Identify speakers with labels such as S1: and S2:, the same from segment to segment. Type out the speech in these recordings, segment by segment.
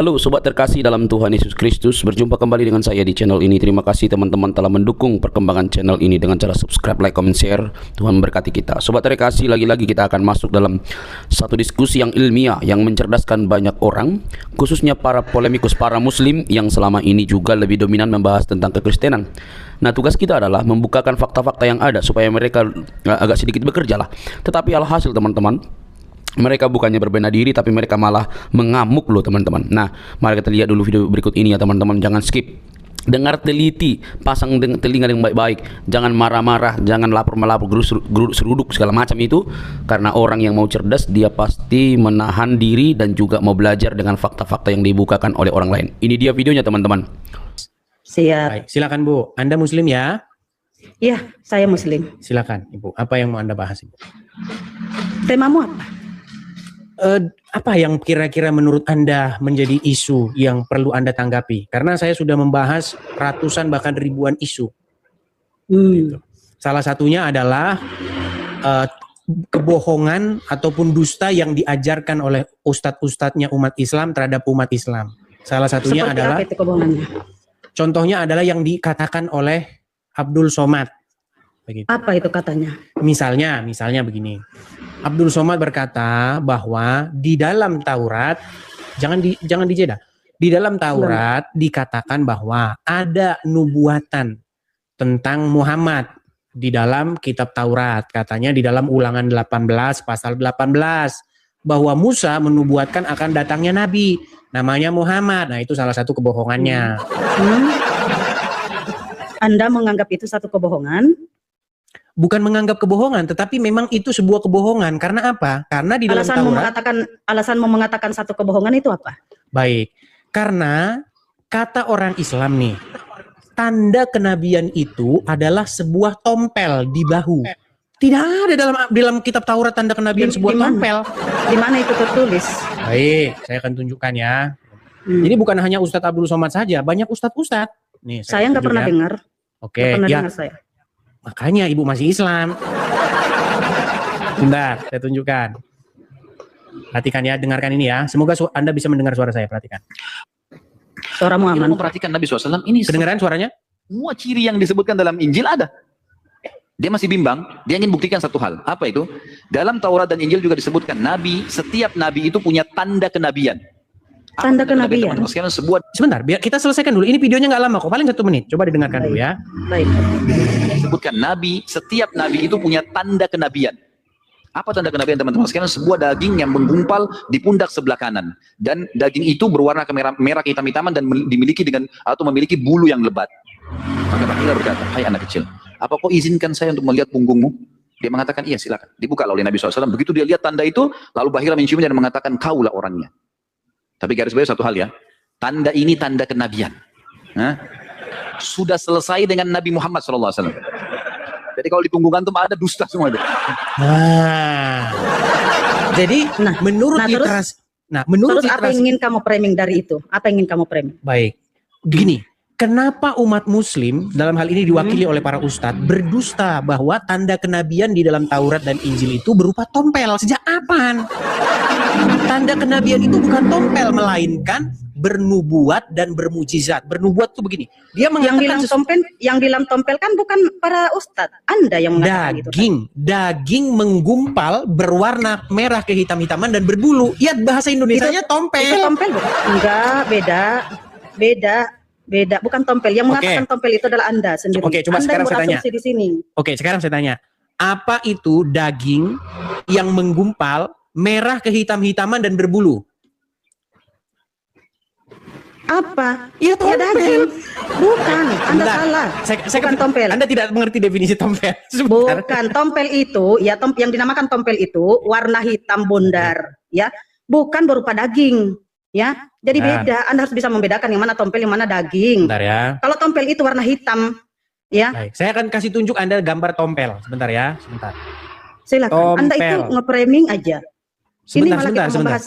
S1: Halo sobat terkasih dalam Tuhan Yesus Kristus, berjumpa kembali dengan saya di channel ini. Terima kasih teman-teman telah mendukung perkembangan channel ini dengan cara subscribe, like, comment, share. Tuhan memberkati kita. Sobat terkasih, lagi-lagi kita akan masuk dalam satu diskusi yang ilmiah yang mencerdaskan banyak orang, khususnya para polemikus, para muslim yang selama ini juga lebih dominan membahas tentang kekristenan. Nah, tugas kita adalah membukakan fakta-fakta yang ada supaya mereka agak sedikit bekerja lah. Tetapi alhasil teman-teman, mereka bukannya berbenah diri, tapi mereka malah mengamuk loh teman-teman. Nah, mari kita lihat dulu video berikut ini ya teman-teman. Jangan skip, dengar teliti, pasang telinga yang baik-baik. Jangan marah-marah, jangan lapor-melapor, geruduk seruduk segala macam itu. Karena orang yang mau cerdas, dia pasti menahan diri dan juga mau belajar dengan fakta-fakta yang dibukakan oleh orang lain. Ini dia videonya teman-teman.
S2: Siap.
S3: Baik, silakan Bu. Anda muslim ya?
S2: Iya, saya muslim.
S3: Silakan Ibu. Apa yang mau Anda bahas Ibu?
S2: Temamu apa?
S3: Apa yang kira-kira menurut Anda menjadi isu yang perlu Anda tanggapi? Karena saya sudah membahas ratusan bahkan ribuan isu. Gitu. Salah satunya adalah kebohongan ataupun dusta yang diajarkan oleh ustadz-ustadznya umat Islam terhadap umat Islam. Salah satunya
S2: Seperti
S3: adalah,
S2: apa itu kebohongannya?
S3: contohnya adalah yang dikatakan oleh Abdul Somad. Begitu.
S2: Apa itu katanya?
S3: Misalnya begini. Abdul Somad berkata bahwa di dalam Taurat, jangan dijeda. Di dalam Taurat dikatakan bahwa ada nubuatan tentang Muhammad di dalam kitab Taurat. Katanya di dalam Ulangan 18 pasal 18 bahwa Musa menubuatkan akan datangnya nabi namanya Muhammad. Nah, itu salah satu kebohongannya.
S2: Anda menganggap itu satu kebohongan?
S3: Bukan menganggap kebohongan, tetapi memang itu sebuah kebohongan. Karena apa? Karena di dalam Taurat,
S2: alasanmu mengatakan satu kebohongan itu apa?
S3: baik, karena kata orang Islam nih, tanda kenabian itu adalah sebuah tompel di bahu. Tidak ada dalam kitab Taurat tanda kenabian sebuah tompel.
S2: Di mana itu tertulis?
S3: Baik, saya akan tunjukkan ya. Jadi bukan hanya Ustadz Abdul Somad saja, banyak ustadz-ustadz. Nih,
S2: Saya nggak pernah dengar.
S3: Oke,
S2: Nggak pernah
S3: ya.
S2: dengar saya.
S3: Makanya Ibu masih Islam. Bentar, saya tunjukkan. Perhatikan ya, dengarkan ini ya. Semoga Anda bisa mendengar suara saya, perhatikan.
S2: Suaramu
S4: Kita
S2: aman.
S4: memperhatikan Nabi SAW ini
S3: Kedengaran suaranya?
S4: semua ciri yang disebutkan dalam Injil ada. Dia masih bimbang, dia ingin buktikan satu hal. Apa itu? Dalam Taurat dan Injil juga disebutkan setiap nabi itu punya tanda kenabian.
S2: Tanda kenabian.
S4: Teman-teman sekalian, sebuah
S3: Sebentar, biar kita selesaikan dulu. Ini videonya nggak lama kok, paling 1 menit. Coba didengarkan dulu ya.
S2: Baik.
S4: disebutkan setiap nabi itu punya tanda kenabian. Apa tanda kenabian teman-teman sekalian? Sebuah daging yang menggumpal di pundak sebelah kanan, dan daging itu berwarna merah kehitam-hitaman dan memiliki bulu yang lebat. Maka Bakhila berkata, hai anak kecil, apa kau izinkan saya untuk melihat punggungmu? Dia mengatakan, iya silakan. Dibuka oleh Nabi SAW. Begitu dia lihat tanda itu, lalu Bakhila menciumnya dan mengatakan, kaulah orangnya. Tapi garis bawah satu hal ya, tanda ini tanda kenabian. Sudah selesai dengan Nabi Muhammad SAW. Jadi kalau di punggung antum ada dusta semua itu.
S3: Nah, jadi menurut literasi,
S2: Terus apa yang ingin kamu framing dari itu? Apa yang ingin kamu framing?
S3: baik, gini. Kenapa umat muslim dalam hal ini diwakili oleh para ustadz berdusta bahwa tanda kenabian di dalam Taurat dan Injil itu berupa tompel? Sejak kapan? Tanda kenabian itu bukan tompel, melainkan bernubuat dan bermujizat. Bernubuat itu begini. Dia mengatakan
S2: yang bilang tompel kan bukan para ustadz. Anda yang mengatakan itu.
S3: Daging menggumpal berwarna merah kehitam-hitaman dan berbulu. Ya, bahasa Indonesianya tompel.
S2: Itu tompel bukan? Enggak, beda, bukan tompel. Yang mengatakan tompel itu adalah Anda sendiri.
S3: Oke, coba
S2: Anda
S3: sekarang
S2: yang
S3: saya tanya.
S2: berasumsi di sini.
S3: Oke, sekarang saya tanya. Apa itu daging yang menggumpal merah kehitam-hitaman dan berbulu?
S2: Apa?
S3: Ya, tompel.
S2: Daging. Bukan, Anda
S3: Bentar.
S2: salah.
S3: Bukan
S2: tompel.
S3: Anda tidak mengerti definisi tompel.
S2: Bukan, tompel itu, ya yang dinamakan tompel itu warna hitam bondar, ya. Bukan berupa daging, ya. Jadi beda, Anda harus bisa membedakan yang mana tompel, yang mana daging.
S3: Bentar ya.
S2: Kalau tompel itu warna hitam, ya.
S3: Baik, saya akan kasih tunjuk Anda gambar tompel. Sebentar ya, sebentar.
S2: Silakan. Anda itu
S3: Tompel.
S2: nge-framing aja.
S3: Sebentar.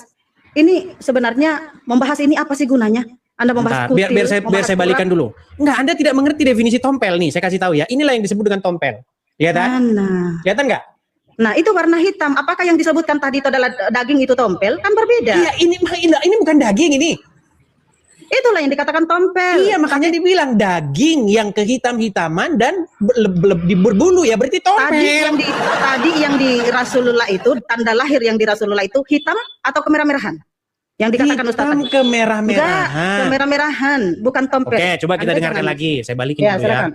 S2: Ini sebenarnya membahas ini apa sih gunanya? Anda membahas kutil,
S3: biar saya balikan dulu. Enggak, Anda tidak mengerti definisi tompel nih. Saya kasih tahu ya. Inilah yang disebut dengan tompel. Lihat kan? Kelihatan nggak?
S2: Nah, itu warna hitam. Apakah yang disebutkan tadi itu adalah daging itu tompel? Kan berbeda.
S3: Iya, ini bukan daging ini.
S2: Itulah yang dikatakan tompel.
S3: Iya, makanya dibilang daging yang kehitam-hitaman dan berbulu ya berarti tompel.
S2: Tadi yang di Rasulullah itu, tanda lahir yang di Rasulullah itu hitam atau kemerah-merahan? Yang dikatakan Ustaz
S3: Hitam
S2: tadi.
S3: kemerah-merahan.
S2: Enggak, kemerah-merahan, bukan tompel.
S3: Oke, coba kita
S2: Anda
S3: dengarkan
S2: jangan-
S3: lagi. Saya balikin
S2: Ya,
S3: dulu ya.
S2: silakan.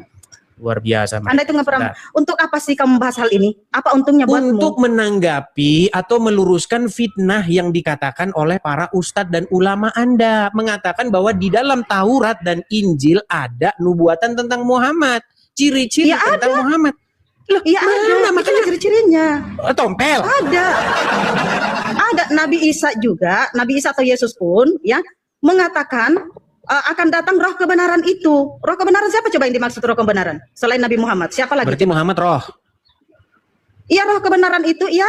S3: Luar biasa. Mas.
S2: Anda itu nggak pernah.
S3: Nah,
S2: Untuk apa sih kamu bahas hal ini? Apa untungnya buatmu?
S3: untuk menanggapi atau meluruskan fitnah yang dikatakan oleh para ustadz dan ulama Anda, mengatakan bahwa di dalam Taurat dan Injil ada nubuatan tentang Muhammad, ciri-ciri
S2: Ya,
S3: tentang Muhammad. Loh,
S2: Iya ada, makanya ciri-cirinya.
S3: Tompel.
S2: Ada Nabi Isa juga, Nabi Isa atau Yesus pun ya mengatakan akan datang roh kebenaran itu. Roh kebenaran siapa coba yang dimaksud roh kebenaran? Selain Nabi Muhammad, siapa lagi?
S3: Berarti Muhammad roh.
S2: Iya, roh kebenaran itu ya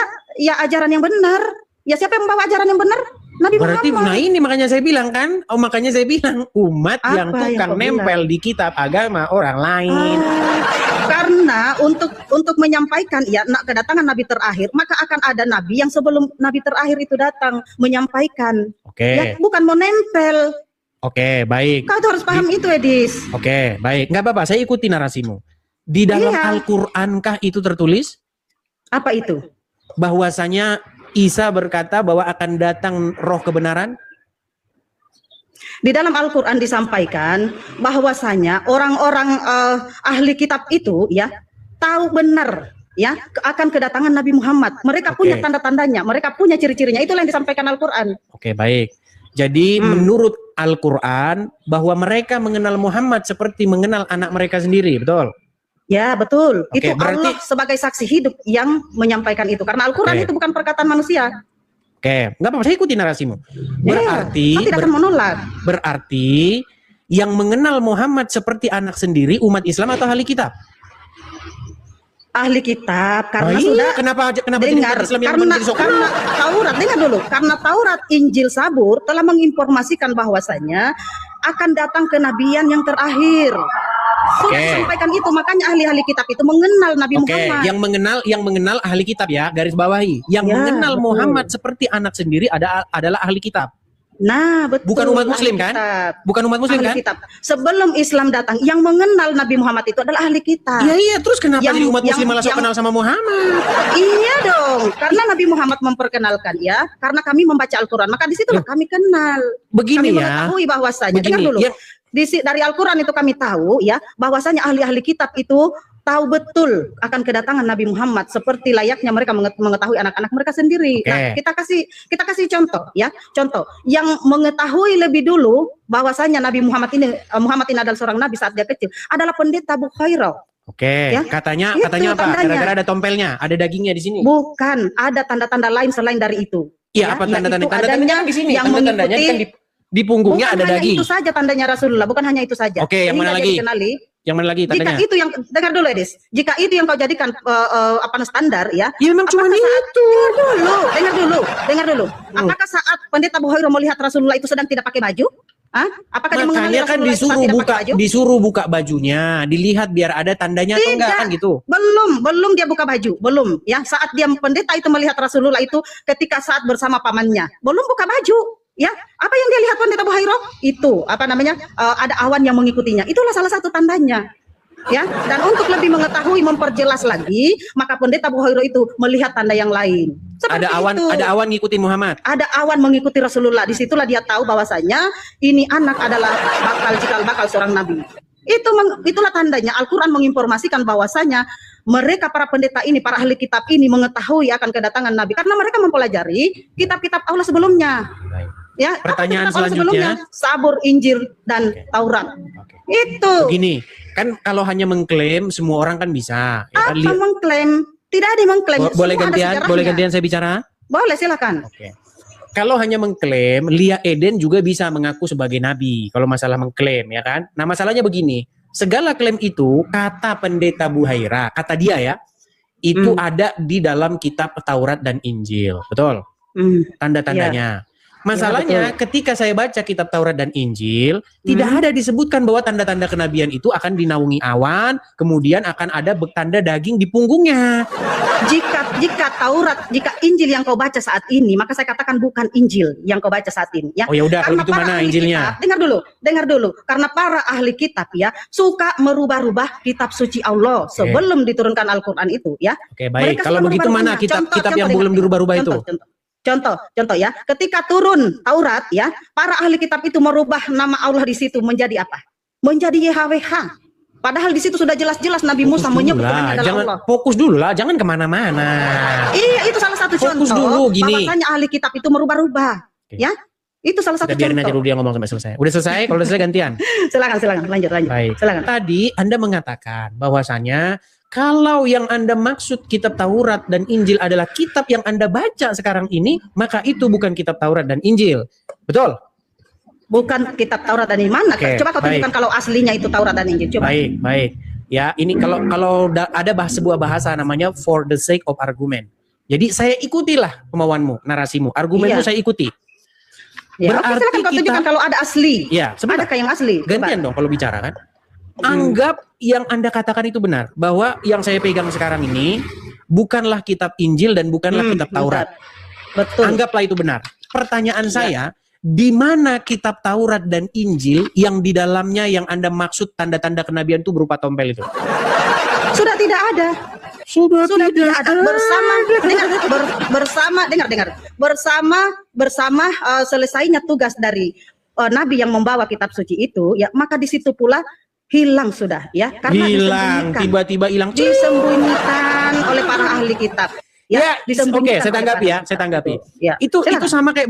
S2: ajaran yang benar. Ya siapa yang membawa ajaran yang benar? Nabi
S3: Berarti
S2: Muhammad.
S3: nah ini makanya saya bilang kan, makanya saya bilang umat
S2: Apa
S3: yang tukang
S2: yang kau
S3: nempel di kitab agama orang lain.
S2: Karena untuk menyampaikan ya kedatangan Nabi terakhir, maka akan ada Nabi yang sebelum Nabi terakhir itu datang menyampaikan.
S3: Oke.
S2: Ya bukan mau nempel.
S3: Oke, baik.
S2: Kau tuh harus paham itu, Edis.
S3: Oke, baik. Nggak apa-apa, saya ikuti narasimu. Di dalam
S2: Iya.
S3: Al-Qur'ankah itu tertulis
S2: Apa itu?
S3: bahwasanya Isa berkata bahwa akan datang roh kebenaran?
S2: Di dalam Al-Quran disampaikan bahwasanya orang-orang ahli kitab itu ya tahu benar ya akan kedatangan Nabi Muhammad. Mereka
S3: Oke.
S2: punya tanda-tandanya, mereka punya ciri-cirinya. Itulah yang disampaikan Al-Quran.
S3: Oke, baik. Jadi menurut Al-Qur'an bahwa mereka mengenal Muhammad seperti mengenal anak mereka sendiri, betul?
S2: Ya betul.
S3: Oke,
S2: Itu
S3: berarti-
S2: Allah sebagai saksi hidup yang menyampaikan itu. Karena Al-Quran
S3: Oke.
S2: itu bukan perkataan manusia.
S3: Oke, nggak apa-apa, saya ikuti narasimu. Berarti
S2: Saya tidak akan menolak.
S3: berarti yang mengenal Muhammad seperti anak sendiri umat Islam atau ahli kitab?
S2: Ahli kitab karena
S3: Oh iya,
S2: sudah
S3: kenapa jadi
S2: dengar
S3: umat Islam yang
S2: karena
S3: menjadi sokong?
S2: Taurat, dengar dulu, karena Taurat, Injil, Zabur telah menginformasikan bahwasanya akan datang kenabian yang terakhir. Sudah
S3: Oke.
S2: disampaikan itu, makanya ahli-ahli kitab itu mengenal Nabi
S3: Oke,
S2: Muhammad.
S3: yang mengenal ahli kitab ya, garis bawahi. Yang
S2: Ya,
S3: mengenal
S2: betul.
S3: Muhammad seperti anak sendiri adalah ahli kitab.
S2: Nah, betul.
S3: Bukan umat
S2: ahli
S3: muslim kan?
S2: kitab.
S3: Bukan umat muslim
S2: Ahli
S3: kan?
S2: kitab. Sebelum Islam datang, yang mengenal Nabi Muhammad itu adalah ahli kitab.
S3: Iya, terus kenapa
S2: Yang-
S3: jadi umat muslim
S2: yang-
S3: malah sok
S2: yang-
S3: kenal sama Muhammad?
S2: Iya dong, karena Nabi Muhammad memperkenalkan ya, karena kami membaca Al-Quran, maka di situlah kami kenal.
S3: Begini
S2: Kami
S3: ya.
S2: mengetahui bahwasanya,
S3: Begini,
S2: dengar dulu.
S3: yang-
S2: Dari Al-Quran itu kami tahu ya, bahwasanya ahli-ahli kitab itu tahu betul akan kedatangan Nabi Muhammad seperti layaknya mereka mengetahui anak-anak mereka sendiri.
S3: Oke.
S2: Nah, kita kasih contoh ya. Contoh yang mengetahui lebih dulu bahwasanya Nabi Muhammad ini adalah seorang nabi saat dia kecil adalah pendeta Bukhairah.
S3: Oke,
S2: Ya,
S3: katanya
S2: itu
S3: apa?
S2: tandanya.
S3: Gara-gara ada tompelnya, ada dagingnya di sini.
S2: Bukan, ada tanda-tanda lain selain dari itu.
S3: Iya, apa tanda-tanda?
S2: yaitu
S3: Tanda-tandanya
S2: adanya
S3: kan di sini.
S2: yang
S3: Tanda-tandanya
S2: mengikuti-
S3: kan di punggungnya
S2: Bukan
S3: ada
S2: hanya
S3: daging.
S2: itu saja tandanya Rasulullah, bukan hanya itu saja.
S3: Oke, yang mana
S2: Sehingga
S3: lagi?
S2: dia dikenali.
S3: Yang mana lagi
S2: Jika
S3: tandanya?
S2: itu yang dengar dulu Edis, jika itu yang kau jadikan standar ya.
S3: Ya memang cuma
S2: apakah saat-
S3: itu.
S2: Dengar dulu. Apakah saat pendeta Bukhairah melihat Rasulullah itu sedang tidak pakai baju? Hah? Apakah dia mengenali
S3: Makanya kan
S2: Rasulullah itu saat tidak pakai baju?
S3: disuruh buka bajunya, dilihat biar ada tandanya atau enggak kan gitu.
S2: Belum dia buka baju, belum ya. Saat dia pendeta itu melihat Rasulullah itu ketika saat bersama pamannya, belum buka baju. Ya, apa yang dia lihat pendeta Bukhairah? Itu apa namanya? Ada awan yang mengikutinya. Itulah salah satu tandanya. Ya, dan untuk lebih mengetahui, memperjelas lagi, maka pendeta Bukhairah itu melihat tanda yang lain. Seperti itu.
S3: Ada awan ngikutin Muhammad.
S2: Ada awan mengikuti Rasulullah. Disitulah dia tahu bahwasanya ini anak adalah cikal bakal seorang nabi. Itulah tandanya. Al-Quran menginformasikan bahwasanya mereka para pendeta ini, para ahli kitab ini mengetahui akan kedatangan nabi karena mereka mempelajari kitab-kitab Allah sebelumnya. Ya, apa
S3: Pertanyaan
S2: kitab Allah
S3: selanjutnya.
S2: Sabur, Injil, dan Taurat.
S3: Oke.
S2: Itu.
S3: Begini, kan kalau hanya mengklaim semua orang kan bisa. Ya kan,
S2: Apa mengklaim? Tidak ada yang mengklaim.
S3: boleh
S2: Semua ada
S3: gantian,
S2: sejarahnya.
S3: boleh gantian saya bicara?
S2: Boleh, silakan.
S3: Oke. Kalau hanya mengklaim, Lia Eden juga bisa mengaku sebagai nabi. Kalau masalah mengklaim, ya kan? Nah, masalahnya begini. Segala klaim itu, kata pendeta Bukhairah, kata dia ya, itu ada di dalam kitab Taurat dan Injil. Betul? Tanda-tandanya. Masalahnya ketika saya baca kitab Taurat dan Injil, tidak ada disebutkan bahwa tanda-tanda kenabian itu akan dinaungi awan, kemudian akan ada tanda daging di punggungnya.
S2: Jika Injil yang kau baca saat ini, maka saya katakan bukan Injil yang kau baca saat ini, ya.
S3: Oh ya udah, kalau
S2: Karena
S3: gitu
S2: para
S3: mana
S2: ahli
S3: Injilnya?
S2: kitab, dengar dulu. Karena para ahli kitab ya suka merubah-rubah kitab suci Allah sebelum diturunkan Al-Qur'an itu, ya.
S3: Oke, baik.
S2: Mereka
S3: Kalau
S2: suka
S3: begitu mana
S2: merubah-rubahnya.
S3: kitab yang belum dirubah-rubah itu?
S2: Contoh ya, ketika turun Taurat ya, para ahli kitab itu merubah nama Allah di situ menjadi apa? Menjadi YHWH. Padahal di situ sudah jelas-jelas Nabi Musa menyebut Tuhannya adalah
S3: jangan
S2: Allah.
S3: fokus dulu lah, jangan kemana-mana.
S2: Iya, itu salah satu
S3: Fokus
S2: contoh.
S3: dulu, gini.
S2: Bahwasanya ahli kitab itu merubah-rubah, ya. Itu salah satu
S3: Kita biarin aja
S2: contoh.
S3: dulu dia ngomong sampai selesai. Udah selesai? Kalau udah selesai gantian.
S2: Silakan, lanjut.
S3: Baik.
S2: Silakan.
S3: Tadi Anda mengatakan bahwasanya kalau yang Anda maksud kitab Taurat dan Injil adalah kitab yang Anda baca sekarang ini, maka itu bukan kitab Taurat dan Injil. Betul?
S2: Bukan kitab Taurat dan Injil. Mana?
S3: Oke,
S2: Coba kau tunjukkan kalau aslinya itu Taurat dan Injil. Coba.
S3: Baik. Ya, ini kalau ada sebuah bahasa namanya for the sake of argument. Jadi saya ikutilah kemauanmu, narasimu, argumenmu
S2: Iya.
S3: saya ikuti.
S2: Ya,
S3: Berarti
S2: oke, silakan kau tunjukkan kalau ada asli.
S3: Ya, sebentar.
S2: Adakah yang asli? Coba.
S3: Gantian dong kalau bicara kan. Anggap yang Anda katakan itu benar, bahwa yang saya pegang sekarang ini bukanlah kitab Injil dan bukanlah kitab Taurat.
S2: Betul.
S3: Anggaplah itu benar. Pertanyaan saya, di mana kitab Taurat dan Injil yang di dalamnya yang Anda maksud tanda-tanda kenabian itu berupa tompel itu?
S2: Sudah tidak ada.
S3: Sudah
S2: Tidak ada. Bersama selesainya tugas dari Nabi yang membawa kitab suci itu, ya, maka di situ pula hilang sudah, ya, karena
S3: Hilang, tiba-tiba hilang.
S2: disembunyikan oleh para ahli kitab.
S3: Ya,
S2: disembunyikan
S3: oke, saya
S2: oleh
S3: tanggapi
S2: para
S3: ya,
S2: ahli
S3: saya
S2: kitab.
S3: tanggapi.
S2: Ya.
S3: Itu
S2: Silakan.
S3: sama kayak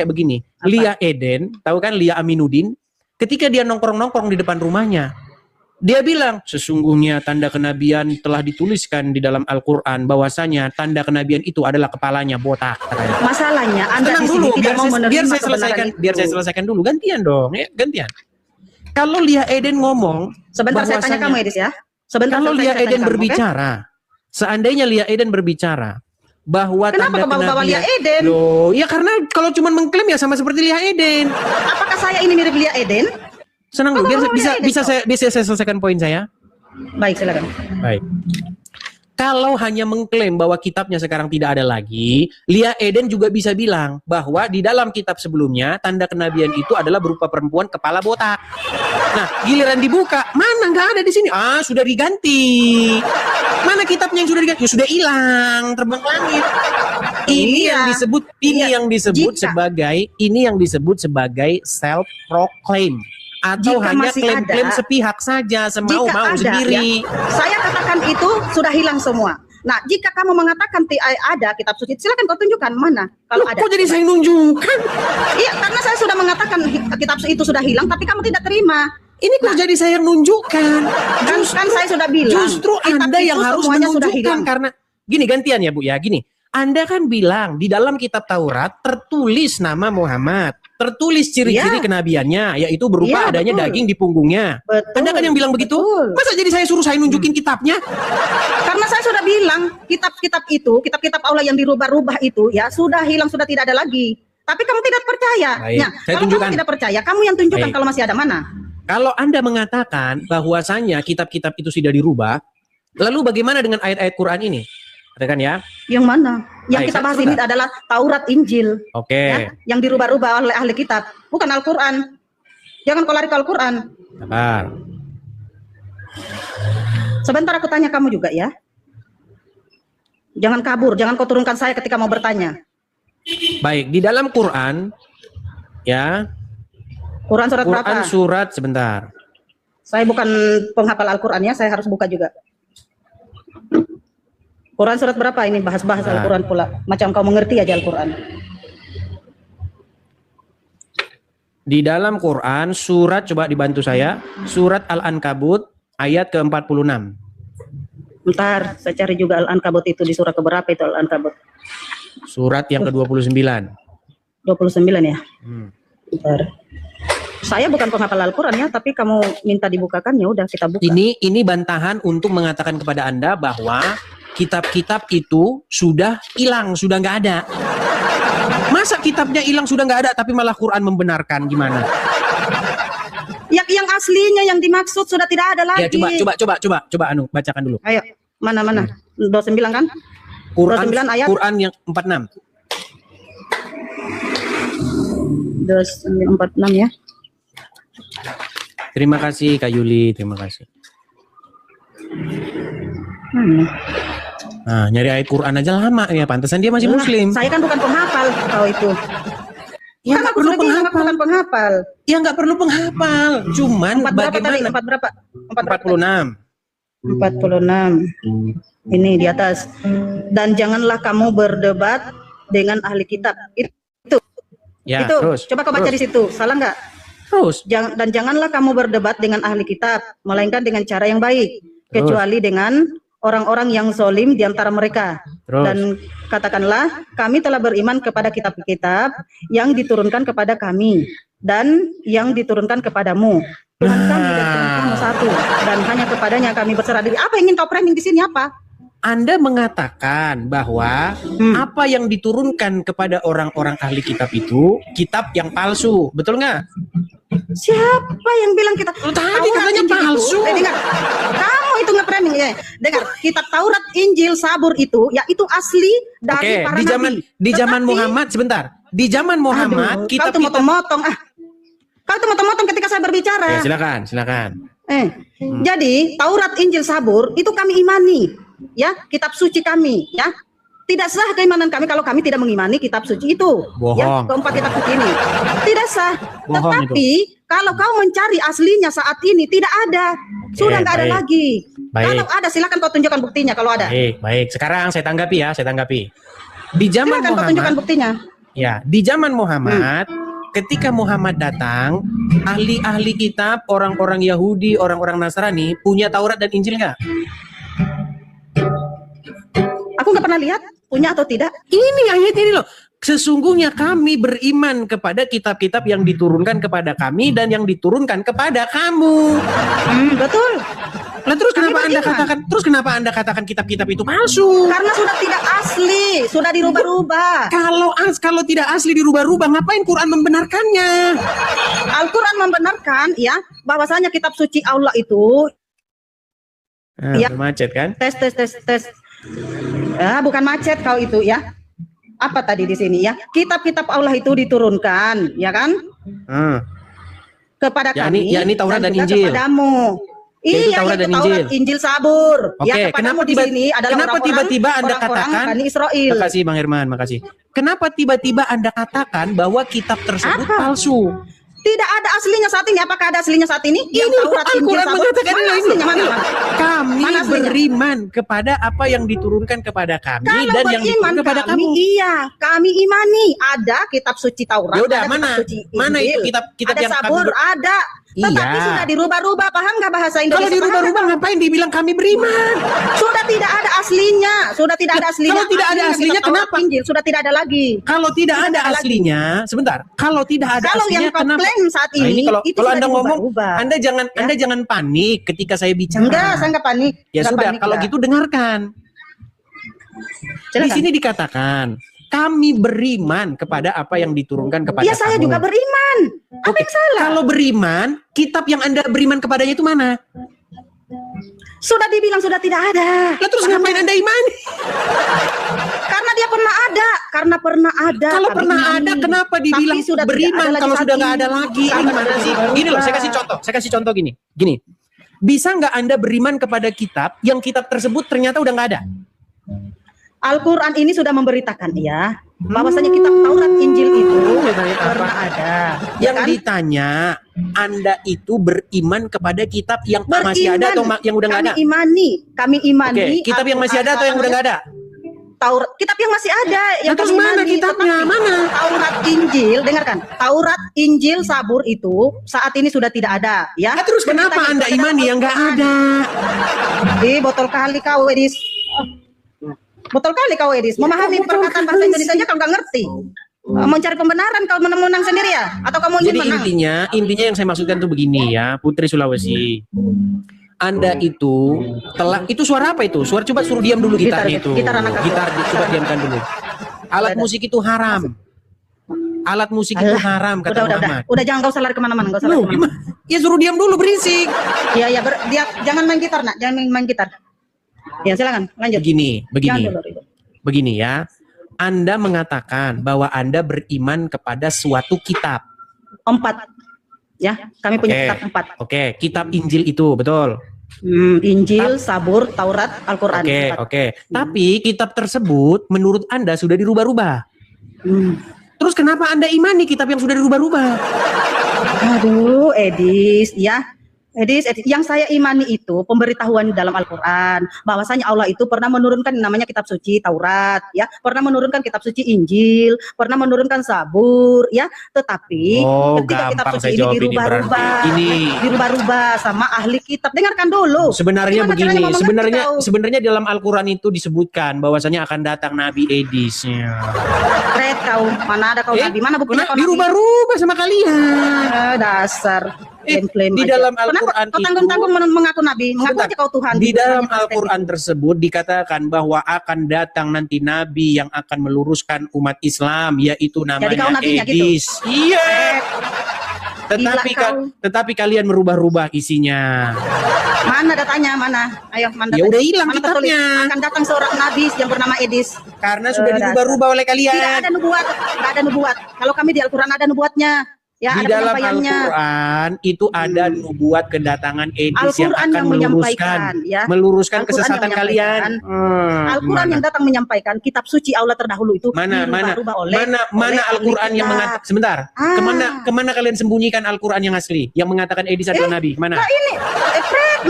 S3: begini.
S2: Apa?
S3: Lia Eden, tahu kan Lia Aminuddin, ketika dia nongkrong-nongkrong di depan rumahnya, dia bilang, sesungguhnya tanda kenabian telah dituliskan di dalam Al-Quran, bahwasanya tanda kenabian itu adalah kepalanya botak, katanya.
S2: Masalahnya Anda
S3: Tenang
S2: di sini
S3: dulu,
S2: tidak mau menerima
S3: biar saya
S2: kebenaran
S3: selesaikan,
S2: itu.
S3: biar saya selesaikan dulu. Gantian dong, ya, gantian. Kalau Lia Eden ngomong,
S2: Sebentar saya tanya kamu Edis ya. Sebentar
S3: kalau
S2: saya
S3: Lia
S2: tanya
S3: Eden
S2: kamu, oke?
S3: berbicara, seandainya Lia Eden berbicara bahwa
S2: Kenapa
S3: tanda
S2: kau bawa-bawa Lia
S3: kenabian,
S2: Eden?
S3: loh, ya karena kalau cuma mengklaim ya sama seperti Lia Eden.
S2: Apakah saya ini mirip Lia Eden?
S3: Senang dulu, biar
S2: bawa Lia Eden,
S3: bisa saya selesaikan poin saya.
S2: Baik, silakan.
S3: Baik. Kalau hanya mengklaim bahwa kitabnya sekarang tidak ada lagi, Lia Eden juga bisa bilang bahwa di dalam kitab sebelumnya tanda kenabian itu adalah berupa perempuan kepala botak. Nah, giliran dibuka, mana nggak ada di sini? Ah, sudah diganti. Mana kitabnya yang sudah diganti? Ya, sudah hilang, terbang ke langit. Ini
S2: Iya.
S3: yang disebut sebagai self proclaim. Atau
S2: Jika
S3: hanya
S2: masih
S3: klaim-klaim
S2: ada,
S3: sepihak saja, semau mau
S2: ada,
S3: sendiri.
S2: ya, saya katakan itu sudah hilang semua. Nah, jika kamu mengatakan ada kitab suci, silakan kau tunjukkan mana kalau
S3: Loh,
S2: ada.
S3: kok jadi saya nunjukkan?
S2: Iya, karena saya sudah mengatakan kitab itu sudah hilang, tapi kamu tidak terima.
S3: Ini kok jadi saya yang nunjukkan?
S2: Kan saya sudah bilang.
S3: Justru
S2: kitab
S3: Anda
S2: itu
S3: yang harus
S2: semuanya sudah
S3: menunjukkan,
S2: hilang.
S3: karena gini, gantian ya Bu ya, gini. Anda kan bilang di dalam kitab Taurat tertulis nama Muhammad, tertulis ciri-ciri
S2: Ya.
S3: kenabiannya, yaitu berupa
S2: Ya,
S3: adanya
S2: betul.
S3: daging di punggungnya.
S2: Betul.
S3: Anda kan yang bilang begitu?
S2: Betul.
S3: Masa jadi saya suruh saya nunjukin kitabnya?
S2: Karena saya sudah bilang kitab-kitab Allah yang dirubah-rubah itu ya sudah hilang, sudah tidak ada lagi. Tapi kamu tidak percaya.
S3: Baik,
S2: Nah,
S3: saya
S2: kalau
S3: tunjukkan.
S2: kamu tidak percaya, kamu yang tunjukkan
S3: Baik.
S2: kalau masih ada mana.
S3: Kalau Anda mengatakan bahwasanya kitab-kitab itu sudah dirubah, lalu bagaimana dengan ayat-ayat Quran ini? Katakan ya.
S2: Yang mana? Yang
S3: Baik,
S2: kita bahas
S3: sebentar.
S2: ini adalah Taurat Injil.
S3: Oke.
S2: Ya, yang dirubah-rubah oleh ahli kitab, bukan Al-Quran. Jangan kau lari ke Al-Quran.
S3: Sabar.
S2: Sebentar aku tanya kamu juga ya. Jangan kabur, jangan kau turunkan saya ketika mau bertanya.
S3: Baik, di dalam Quran ya,
S2: Quran surat berapa?
S3: Quran surat sebentar.
S2: Saya bukan penghafal Al-Quran ya, saya harus buka juga. Quran surat berapa ini? Bahas-bahas
S3: Nah.
S2: Al-Quran pula. Macam kau mengerti aja Al-Quran.
S3: Di dalam Quran surat, coba dibantu saya, surat Al-Ankabut ayat ke-46.
S2: Bentar, saya cari juga Al-Ankabut itu di surah keberapa itu Al-Ankabut?
S3: Surat yang ke-29.
S2: 29 ya?
S3: Hmm.
S2: Bentar. Saya bukan penghafal Al-Quran ya, tapi kamu minta dibukakan, ya udah kita buka.
S3: Ini bantahan untuk mengatakan kepada Anda bahwa kitab-kitab itu sudah hilang, sudah nggak ada. Masa kitabnya hilang sudah nggak ada, tapi malah Quran membenarkan, gimana?
S2: Yang aslinya yang dimaksud sudah tidak ada lagi.
S3: Ya coba Anu bacakan dulu.
S2: Ayo, mana? 29 kan?
S3: Quran
S2: 29 ayat.
S3: Quran yang 46.
S2: 46 ya.
S3: Terima kasih Kak Yuli, terima kasih. Nah, nyari ayat Quran aja lama ya, pantesan dia masih muslim.
S2: Saya kan bukan penghafal kau itu.
S3: Ya
S2: Kan
S3: nggak
S2: aku
S3: perlu
S2: sudah bilang aku
S3: penghafal.
S2: bukan penghafal.
S3: Ya nggak perlu penghafal. Cuman
S2: Empat berapa tadi?
S3: bagaimana?
S2: Empat berapa?
S3: 46.
S2: 46. Ini di atas. Dan janganlah kamu berdebat dengan ahli kitab.
S3: Ya,
S2: Itu.
S3: terus.
S2: Coba kau baca di situ. Salah nggak?
S3: Terus.
S2: Dan janganlah kamu berdebat dengan ahli kitab, melainkan dengan cara yang baik, kecuali dengan orang-orang yang zolim di antara mereka.
S3: Terus.
S2: Dan katakanlah, kami telah beriman kepada kitab-kitab yang diturunkan kepada kami dan yang diturunkan kepadamu. Tuhan kami dan Tuhan kamu satu, dan hanya kepadanya kami berserah diri. Apa yang ingin kau framing di sini apa?
S3: Anda mengatakan bahwa apa yang diturunkan kepada orang-orang ahli kitab itu kitab yang palsu, betul nggak?
S2: Siapa yang bilang kita?
S3: Tadi katanya palsu.
S2: Dengar, kamu itu nge-framing ya. Dengar, kitab Taurat, Injil, Sabur itu, ya itu asli dari para nabi.
S3: Di zaman
S2: Tetapi-
S3: Muhammad sebentar. Di zaman Muhammad
S2: Aduh,
S3: kitab
S2: kau tuh motong-motong Kau tuh motong-motong ketika saya berbicara.
S3: Ya, silakan.
S2: Jadi Taurat, Injil, Sabur itu kami imani, ya, kitab suci kami, ya. Tidak sah keimanan kami kalau kami tidak mengimani kitab suci itu.
S3: Bohong.
S2: Ya, keempat kitab suci ini. Tidak sah.
S3: Bohong
S2: Tetapi kalau kau mencari aslinya saat ini tidak ada. Sudah nggak ada
S3: baik.
S2: lagi.
S3: Baik.
S2: Kalau ada silakan kau tunjukkan buktinya kalau ada.
S3: Baik. Sekarang saya tanggapi ya, Di zaman
S2: Silakan kau tunjukkan
S3: Muhammad,
S2: buktinya.
S3: ya, di zaman Muhammad, ketika Muhammad datang, ahli-ahli kitab, orang-orang Yahudi, orang-orang Nasrani punya Taurat dan Injil nggak?
S2: Aku nggak pernah lihat punya atau tidak.
S3: Ini ayat ini loh. Sesungguhnya kami beriman kepada kitab-kitab yang diturunkan kepada kami dan yang diturunkan kepada kamu.
S2: Betul.
S3: Lah terus
S2: Kami
S3: kenapa Anda katakan kitab-kitab itu palsu?
S2: Karena sudah tidak asli, sudah dirubah-rubah.
S3: Kalau tidak asli dirubah-rubah, ngapain Quran membenarkannya?
S2: Al-Quran membenarkan ya bahwasanya kitab suci Allah itu Ya.
S3: Macet kan?
S2: tes. Bukan macet kau itu ya. Apa tadi di sini ya? Kitab-kitab Allah itu diturunkan, ya kan? Kepada kami.
S3: yakni Taurat dan
S2: juga
S3: Injil.
S2: Kepadamu.
S3: Yaitu
S2: Iya,
S3: Taurat
S2: itu
S3: dan
S2: Taurat,
S3: Injil.
S2: Injil, Sabur.
S3: Oke,
S2: Ya, kepadamu di sini adalah
S3: kenapa
S2: orang-orang-
S3: tiba-tiba Anda
S2: orang-orang
S3: katakan?
S2: Bani Israel.
S3: Makasih Bang Herman, makasih. Kenapa tiba-tiba Anda katakan bahwa kitab tersebut
S2: Apa?
S3: palsu?
S2: Tidak ada aslinya saat ini. Apakah ada aslinya saat ini?
S3: Ini
S2: Yang Taurat, Injil,
S3: Al-Quran
S2: Sabur.
S3: mengatakan
S2: Mana
S3: ini.
S2: aslinya? Mana?
S3: Kami
S2: Mana aslinya?
S3: beriman kepada apa yang diturunkan kepada kami
S2: Kalau
S3: dan yang
S2: beriman
S3: diturunkan kepada
S2: kami,
S3: kamu.
S2: iya, kami imani ada kitab suci Taurat,
S3: Ya udah,
S2: ada
S3: mana?
S2: kitab suci
S3: Mana
S2: Injil,
S3: itu kitab
S2: ada
S3: yang kami
S2: Sabur, ada. Tetapi
S3: Iya.
S2: sudah dirubah-rubah, paham nggak bahasa Indonesia?
S3: Kalau dirubah-rubah ngapain dibilang kami beriman?
S2: Sudah tidak ada aslinya, sudah tidak ada aslinya.
S3: Kalau tidak ada aslinya,
S2: kitab Taurat,
S3: kenapa?
S2: Injil sudah tidak ada lagi.
S3: Kalau tidak
S2: Sudah
S3: ada
S2: tidak ada
S3: aslinya, sebentar. Kalau tidak ada
S2: Kalau yang
S3: aslinya,
S2: kau
S3: kenapa?
S2: klaim saat
S3: Nah,
S2: ini,
S3: kalau
S2: itu
S3: kalau
S2: sudah
S3: Anda ngomong,
S2: dirubah-rubah.
S3: Anda jangan panik ketika saya bicara.
S2: Enggak, saya enggak panik.
S3: Ya
S2: Enggak
S3: sudah,
S2: panik,
S3: kalau
S2: enggak.
S3: gitu dengarkan. Di
S2: Silakan.
S3: sini dikatakan kami beriman kepada apa yang diturunkan kepada
S2: Iya, saya
S3: kamu.
S2: juga beriman. Apa
S3: Oke,
S2: yang salah?
S3: Kalau beriman, kitab yang Anda beriman kepadanya itu mana?
S2: Sudah dibilang sudah tidak ada.
S3: Lah terus
S2: Paham
S3: ngapain
S2: nggak?
S3: Anda imani?
S2: Karena dia pernah ada, karena pernah ada.
S3: Kalau
S2: kami
S3: pernah
S2: imani.
S3: ada, kenapa
S2: Tapi
S3: dibilang
S2: sudah tidak
S3: beriman
S2: ada lagi
S3: kalau
S2: saat
S3: sudah nggak
S2: ini?
S3: ada lagi? Ini
S2: Karena
S3: gimana sih?
S2: sudah
S3: Gini loh, saya
S2: berubah.
S3: kasih contoh gini. Bisa nggak Anda beriman kepada kitab yang kitab tersebut ternyata udah nggak ada?
S2: Al-Quran ini sudah memberitakan ya bahwasanya kitab Taurat, Injil itu pernah ada. Ya
S3: Yang
S2: kan?
S3: ditanya, Anda itu beriman kepada kitab yang masih ada atau yang udah nggak ada?
S2: Kami imani.
S3: Oke, kitab yang masih ada atau yang udah nggak ada?
S2: Taurat, kitab yang masih ada. Yang
S3: terus
S2: kami
S3: mana
S2: imani.
S3: kitabnya?
S2: Tetapi
S3: Mana?
S2: Taurat, Injil, dengarkan. Taurat, Injil, Sabur itu saat ini sudah tidak ada. Ya.
S3: Nah, terus kenapa
S2: Beritanya
S3: Anda
S2: itu
S3: imani yang nggak ada?
S2: Botol kali kau, Edis. Botol kali kau, Edis. Memahami perkataan bahasa Indonesia aja kau nggak ngerti. Mencari pembenaran kau menang sendiri ya? Atau kamu ingin
S3: Jadi
S2: menang?
S3: intinya yang saya maksudkan tuh begini ya, Putri Sulawesi. Anda itu telah, itu suara apa itu? Suara, coba suruh diam dulu gitarnya itu.
S2: Gitar anak aku.
S3: Gitar coba diamkan dulu. Alat musik itu haram. Alat musik itu haram kata Muhammad.
S2: Udah jangan kau usah lari kemana-mana, kau usah lari kemana-mana.
S3: Ya suruh diam dulu, berisik.
S2: Iya, dia jangan main gitar, Nak. Jangan main gitar. Ya, silakan, lanjut. Jangan dulu, Ridho.
S3: Begini ya. Anda mengatakan bahwa Anda beriman kepada suatu kitab.
S2: 4. Ya, kami punya kitab 4.
S3: Oke, kitab Injil itu, betul.
S2: Injil, Sabur, Taurat, Al-Quran.
S3: Oke. Tapi kitab tersebut menurut Anda sudah dirubah-rubah. Terus kenapa Anda imani kitab yang sudah dirubah-rubah?
S2: Aduh, Edis, ya. Edis, yang saya imani itu pemberitahuan dalam Al-Quran, bahwasanya Allah itu pernah menurunkan yang namanya kitab suci Taurat, ya, pernah menurunkan kitab suci Injil, pernah menurunkan Sabur, ya. Tetapi ketika kitab suci ini dirubah-rubah sama ahli kitab. Dengarkan dulu.
S3: Sebenarnya begini, sebenarnya dalam Al-Quran itu disebutkan bahwasanya akan datang Nabi Edis.
S2: Red kau, mana ada kau Nabi? Mana buktinya kau Nabi?
S3: Dirubah-rubah sama kalian.
S2: Dasar. Klaim-klaim
S3: di
S2: aja.
S3: dalam Al-Quran
S2: itu tanggung-tanggung mengaku Nabi, mengaku aja kau Tuhan.
S3: Di dalam Al-Quran tersebut dikatakan bahwa akan datang nanti Nabi yang akan meluruskan umat Islam, yaitu namanya Edis. Gitu? Iya. Tetapi kalian merubah-rubah isinya.
S2: Mana datanya? Mana? Ayo, mana?
S3: Ya udah hilang kitabnya.
S2: Akan datang seorang nabi yang bernama Edis.
S3: Karena sudah dirubah-rubah oleh kalian.
S2: Tidak ada nubuat. Kalau kami di Al-Quran ada nubuatnya. Ya,
S3: di dalam Al-Quran itu ada nubuat kedatangan Edis yang akan meluruskan kesesatan kalian.
S2: Al-Quran yang datang menyampaikan kitab suci Allah terdahulu itu
S3: mana Al-Quran yang mengatakan, sebentar, kemana kalian sembunyikan Al-Quran yang asli yang mengatakan Edis adalah Nabi? Mana?
S2: Ini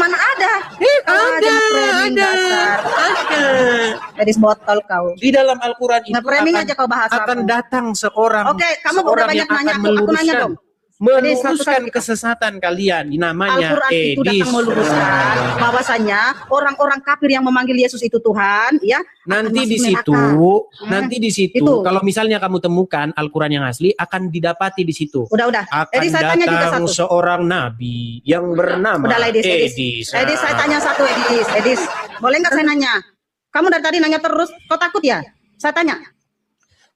S2: mana ada? Ada. Edis botol kau.
S3: Di dalam Al-Quran itu akan datang seorang.
S2: Oke, kamu udah banyak nanya, aku nanya dong.
S3: Meluruskan kesesatan kalian, namanya
S2: Al-Quran itu datang meluruskan bahwasanya orang-orang kafir yang memanggil Yesus itu Tuhan, ya.
S3: Nanti di situ, kalau misalnya kamu temukan Al-Quran yang asli, akan didapati di situ.
S2: Udah.
S3: Akan
S2: saya tanya juga satu.
S3: Seorang nabi yang bernama Edis.
S2: Edis, saya tanya satu, Edis. Boleh nggak saya nanya? Kamu dari tadi nanya terus, kau takut ya? Saya tanya.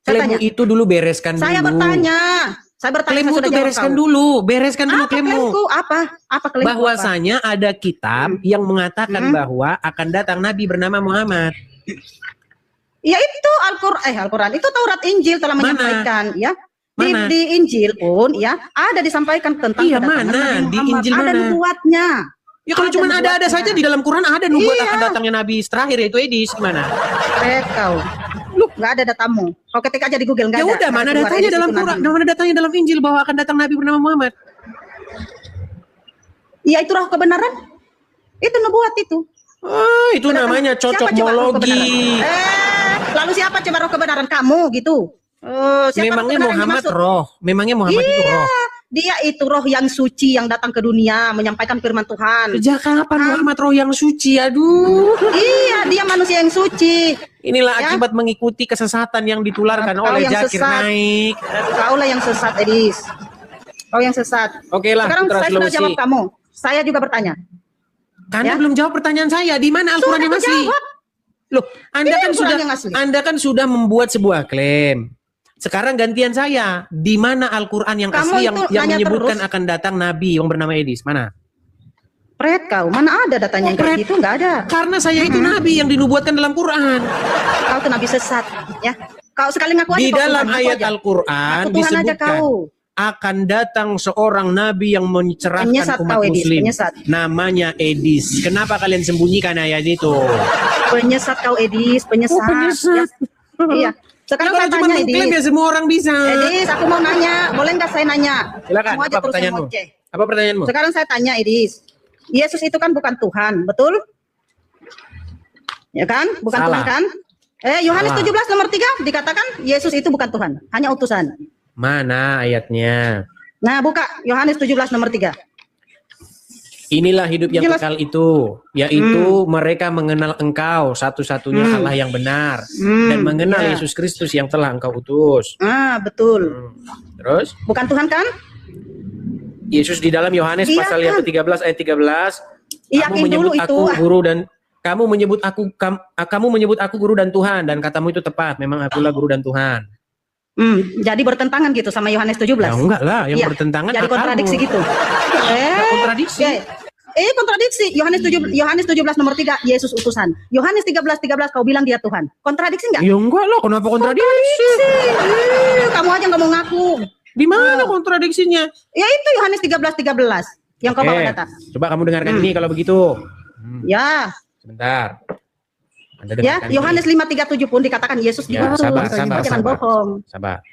S3: Klaimmu itu dulu bereskan dulu.
S2: Saya bertanya.
S3: Klaimmu itu bereskan dulu klaimmu.
S2: Apa klaim?
S3: Bahwasanya ada kitab yang mengatakan bahwa akan datang Nabi bernama Muhammad.
S2: Ya itu Al-Quran itu Taurat Injil telah menyampaikan, ya. Di Injil pun ya ada disampaikan tentang
S3: kedatangan Nabi Muhammad. Di Injil
S2: ada nubuatnya.
S3: Ya kalau cuma ada saja di dalam Quran ada nubuat akan datangnya Nabi terakhir yaitu Edis, gimana?
S2: Kau. Lu nggak ada datamu. Kau ketik aja di Google nggak ada.
S3: Ya udah, mana datanya dalam Quran? Mana datanya dalam Injil bahwa akan datang Nabi bernama Muhammad?
S2: Iya, itu roh kebenaran. Itu nubuat itu.
S3: Itu namanya cocokmologi.
S2: Lalu siapa coba roh kebenaran? Kamu gitu.
S3: Memangnya Muhammad roh? Memangnya Muhammad itu roh?
S2: Dia itu roh yang suci yang datang ke dunia menyampaikan firman Tuhan.
S3: Sejak kapan Muhammad roh yang suci? Aduh.
S2: Iya, dia manusia yang suci.
S3: Inilah akibat mengikuti kesesatan yang ditularkan oleh Zakir Naik.
S2: Kaulah yang sesat, Edis. Kau yang sesat.
S3: Oke lah.
S2: Sekarang saya sudah jawab kamu. Saya juga bertanya.
S3: Karena belum jawab pertanyaan saya. Di mana Al-Quran yang asli? Loh, Anda kan sudah membuat sebuah klaim. Sekarang gantian saya, di mana Al-Quran yang asli yang menyebutkan akan datang Nabi yang bernama Edis? Mana?
S2: Kau, mana ada datanya yang kayak gitu? Nggak ada.
S3: Karena saya itu Nabi yang dinubuatkan dalam Quran.
S2: Kau tuh Nabi sesat, ya. Kau sekali ngaku aja.
S3: Di dalam ayat Al-Quran disebutkan akan datang seorang Nabi yang mencerahkan umat Muslim. Namanya Edis. Kenapa kalian sembunyikan ayat itu?
S2: Penyesat kau Edis, penyesat. Iya. Sekarang saya tanya Edis.
S3: Ya semua orang bisa.
S2: Edis, aku mau nanya. Boleh nggak saya nanya?
S3: Silakan. Apa pertanyaanmu? Apa pertanyaanmu?
S2: Sekarang saya tanya Edis. Yesus itu kan bukan Tuhan, betul? Ya kan? Bukan Tuhan kan? Yohanes 17 nomor 3 dikatakan Yesus itu bukan Tuhan, hanya utusan.
S3: Mana ayatnya?
S2: Nah, buka Yohanes 17 nomor 3.
S3: Inilah hidup yang kekal itu, yaitu mereka mengenal Engkau satu-satunya Allah yang benar dan mengenal Yesus Kristus yang telah Engkau utus.
S2: Betul.
S3: Terus?
S2: Bukan Tuhan kan?
S3: Yesus di dalam Yohanes pasal yang ke-13 ayat 13.
S2: Yang dulu itu
S3: guru dan kamu menyebut aku guru dan Tuhan, dan katamu itu tepat. Memang akulah guru dan Tuhan.
S2: jadi bertentangan gitu sama Yohanes 17.
S3: Ya enggak lah, yang
S2: Iya,
S3: bertentangan
S2: jadi kontradiksi gitu.
S3: kontradiksi.
S2: Kontradiksi. Yohanes 17 nomor 3 Yesus utusan. Yohanes 13 kau bilang dia Tuhan. Kontradiksi enggak?
S3: Ya enggak lah, kenapa kontradiksi?
S2: Kamu aja nggak mau ngaku.
S3: Di mana kontradiksinya?
S2: Ya itu Yohanes 13 yang kau bawa data.
S3: Coba kamu dengarkan ini kalau begitu.
S2: Ya.
S3: Sebentar. Anda
S2: Ya,
S3: dengarkan
S2: Yohanes 5:37 pun dikatakan Yesus
S3: Ya,
S2: diutus.
S3: sabar.
S2: Jangan bohong.
S3: Sabar.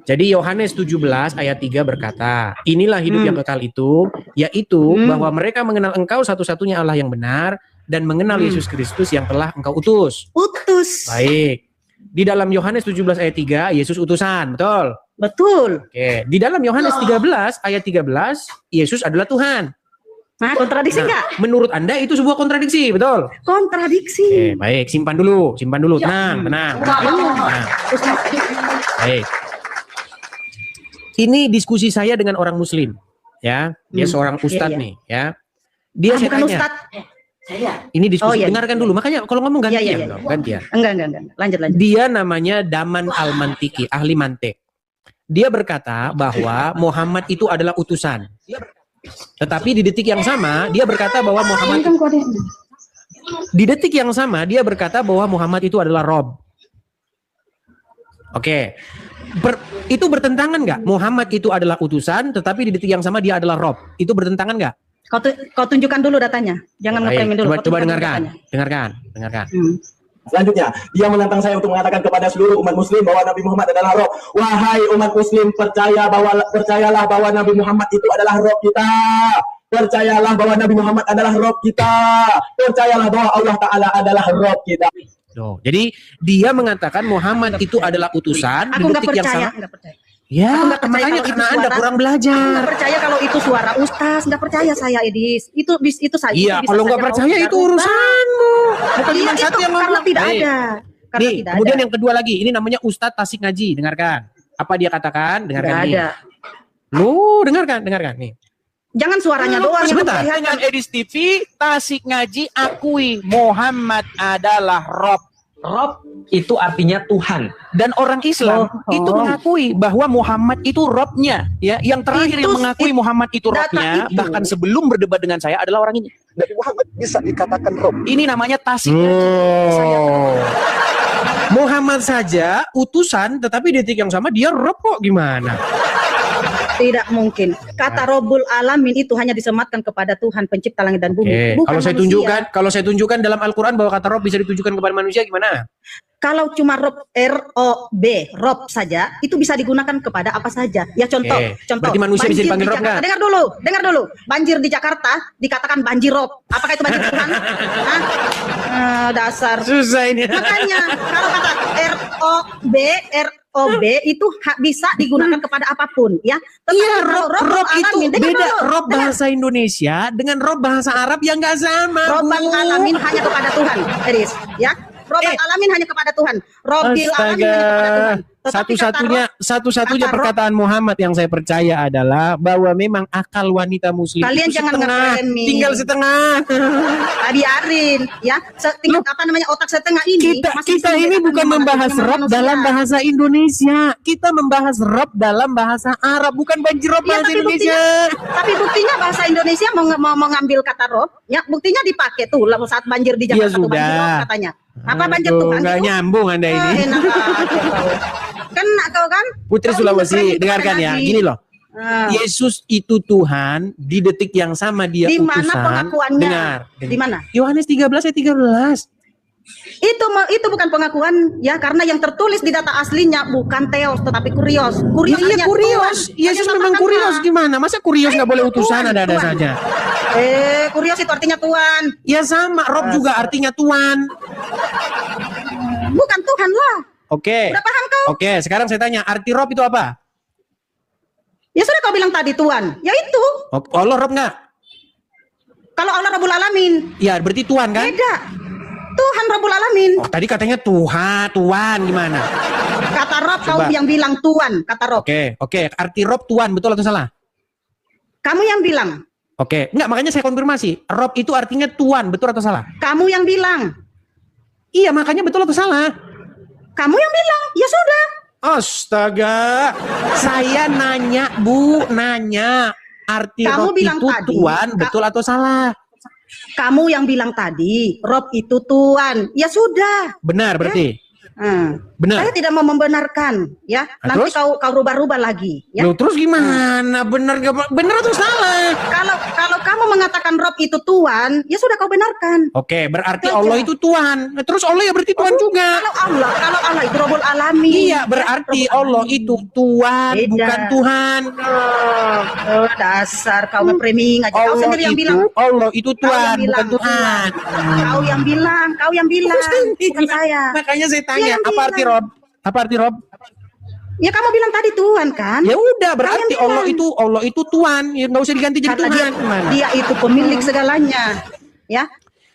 S3: Jadi Yohanes 17 ayat 3 berkata, inilah hidup yang kekal itu, yaitu bahwa mereka mengenal engkau satu-satunya Allah yang benar, dan mengenal Yesus Kristus yang telah engkau utus.
S2: Utus.
S3: Baik. Di dalam Yohanes 17 ayat 3, Yesus utusan, betul?
S2: Betul.
S3: Oke. Di dalam Yohanes 13 ayat 13, Yesus adalah Tuhan.
S2: Nah, kontradiksi enggak?
S3: Menurut Anda itu sebuah kontradiksi, betul?
S2: Kontradiksi.
S3: Baik, simpan dulu. Tenang. Baik. Ini diskusi saya dengan orang Muslim, ya. Dia seorang ustadz nih, ya. Dia saya
S2: bukan
S3: tanya.
S2: ustadz.
S3: Ini diskusi, dengarkan dulu. Makanya kalau ngomong gantian,
S2: Iya.
S3: gantian.
S2: Enggak. Lanjut.
S3: Dia namanya Daman Al-Mantiki, ahli mantik. Dia berkata bahwa Muhammad itu adalah utusan. Tetapi di detik yang sama dia berkata bahwa Muhammad itu adalah Rob. Oke. Itu bertentangan nggak? Muhammad itu adalah utusan, tetapi di detik yang sama dia adalah Rob. Itu bertentangan nggak?
S2: Kau tunjukkan dulu datanya. Jangan ngepremin dulu.
S3: Coba dengarkan.
S5: Selanjutnya, dia menantang saya untuk mengatakan kepada seluruh umat muslim bahwa Nabi Muhammad adalah Rob. Wahai umat muslim, percayalah bahwa Nabi Muhammad itu adalah Rob kita. Percayalah bahwa Nabi Muhammad adalah Rob kita. Percayalah bahwa Allah Ta'ala adalah Rob kita.
S3: Jadi dia mengatakan Muhammad itu adalah utusan.
S2: Aku nggak percaya.
S3: Ya,
S2: makanya
S3: karena Anda kurang belajar.
S2: Nggak percaya kalau itu suara ustaz, nggak percaya saya Edis. Itu saja.
S3: Iya, kalau nggak percaya itu urusanmu. Bukan cuma satu yang ngomong.
S2: Karena tidak ada.
S3: Nih, kemudian yang kedua lagi, ini namanya Ustadz Tasik Ngaji. Dengarkan. Apa dia katakan? Dengarkan
S2: nih.
S3: Ada. Lu dengarkan nih.
S2: Jangan suaranya doang.
S3: Sebentar.
S6: Dengan Edis TV, Tasik Ngaji akui Muhammad adalah Rob. Rob itu artinya Tuhan, dan orang Islam itu mengakui bahwa Muhammad itu Robnya, ya. Yang terakhir yang mengakui Muhammad itu Robnya, bahkan sebelum berdebat dengan saya adalah orang ini.
S5: Nabi Muhammad bisa dikatakan Rob.
S6: Ini namanya Tasik.
S3: Muhammad saja utusan, tetapi di detik yang sama dia Rob kok, gimana?
S2: Tidak mungkin. Kata Robul Alamin itu hanya disematkan kepada Tuhan pencipta langit dan bumi.
S3: Kalau saya tunjukkan dalam Al-Quran bahwa kata Rob bisa ditujukan kepada manusia, gimana?
S2: Kalau cuma Rob, R-O-B, Rob saja, itu bisa digunakan kepada apa saja. Ya contoh.
S3: Berarti manusia bisa dipanggil Rob nggak?
S2: Dengar dulu. Banjir di Jakarta dikatakan banjir Rob. Apakah itu banjir Tuhan? Dasar.
S3: Susah ini.
S2: Makanya kalau kata R-O-B itu bisa digunakan kepada apapun, ya.
S3: Iya, Rob itu beda. Rob bahasa Indonesia dengan Rob bahasa Arab yang nggak sama.
S2: Rob Alamin hanya kepada Tuhan, Eris, ya. Rob Alamin hanya kepada Tuhan. Robil Alamin hanya kepada Tuhan.
S3: Satu-satunya perkataan Muhammad yang saya percaya adalah bahwa memang akal wanita muslim
S2: kalian
S3: itu
S2: jangan ngepremi.
S3: Tinggal setengah.
S2: Biarin, ya. Otak setengah ini.
S3: Kita ini bukan membahas Rob dalam bahasa Indonesia. Kita membahas Rob dalam bahasa Arab, bukan banjir Rob bahasa Indonesia.
S2: Tapi buktinya bahasa Indonesia mau mengambil kata Rob, ya buktinya dipakai tuh saat banjir di Jakarta tuh banjir Rob katanya. Apa banjir Tuhan?
S3: Nggak nyambung Anda ini.
S2: Enak aja. Kan
S3: Putri Sulawesi, dengarkan ya. Gini loh. Yesus itu Tuhan, di detik yang sama dia
S2: di
S3: utusan.
S2: mana pengakuannya?
S3: Dengar.
S2: Di mana?
S3: Yohanes 13 ayat 13.
S2: Itu bukan pengakuan, ya, karena yang tertulis di data aslinya bukan teos tetapi kurios.
S3: Kurios. Yesus memang kurios, gimana? Masa kurios nggak boleh utusan, ada saja.
S2: Kurios itu artinya Tuhan.
S3: Ya sama, Rob juga artinya Tuhan.
S2: Bukan Tuhan lah.
S3: Oke.
S2: Udah paham kau?
S3: Oke, sekarang saya tanya, arti Rob itu apa?
S2: Ya sudah kau bilang tadi Tuhan. Ya itu.
S3: Allah Rob nggak?
S2: Kalau Allah Rabbul Alamin.
S3: Ya, berarti Tuhan kan?
S2: Beda. Tuhan Rabbul Alamin.
S3: Tadi katanya Tuhan gimana?
S2: Kata Rob kau yang bilang Tuhan, kata Rob.
S3: Oke. Arti Rob Tuhan, betul atau salah?
S2: Kamu yang bilang.
S3: Oke, enggak, makanya saya konfirmasi. Rob itu artinya Tuhan, betul atau salah?
S2: Kamu yang bilang.
S3: Iya, makanya betul atau salah?
S2: Kamu yang bilang. Ya sudah.
S3: Astaga, saya nanya Bu, nanya arti
S2: Kamu
S3: Rob
S2: bilang
S3: itu
S2: tadi,
S3: Tuhan, betul atau salah?
S2: Kamu yang bilang tadi, Rob itu Tuhan. Ya sudah.
S3: Benar berarti. Benar.
S2: Saya tidak mau membenarkan, ya.
S3: Nah,
S2: Nanti
S3: terus?
S2: kau rubah-rubah lagi, ya.
S3: Loh, terus gimana? Benar atau salah?
S2: Kalau kamu mengatakan Rob itu Tuhan, ya sudah kau benarkan.
S3: Oke, berarti
S2: Itu
S3: Allah
S2: aja.
S3: itu Tuhan. Nah, terus Allah ya berarti Tuhan juga.
S2: Kalau Allah itu Rabbul Alamin.
S3: Iya, berarti Allah itu Tuhan,
S2: Beda.
S3: bukan Tuhan.
S2: Oh, dasar kau nge-framing aja. Kau
S3: Allah
S2: sendiri yang bilang.
S3: Allah itu
S2: Kau
S3: Tuhan,
S2: yang
S3: bukan
S2: bilang
S3: Tuhan.
S2: Kau yang bilang, bukan saya.
S3: Makanya saya
S2: Dia
S3: tanya,
S2: yang
S3: apa arti
S2: bilang.
S3: Rob? Apa arti Rob?
S2: Ya kamu bilang tadi Tuhan kan?
S3: Ya udah, berarti
S2: yang bilang.
S3: Allah itu Tuhan. Ya nggak usah diganti jadi
S2: Karena
S3: Tuhan. Gimana?
S2: dia itu pemilik segalanya, ya.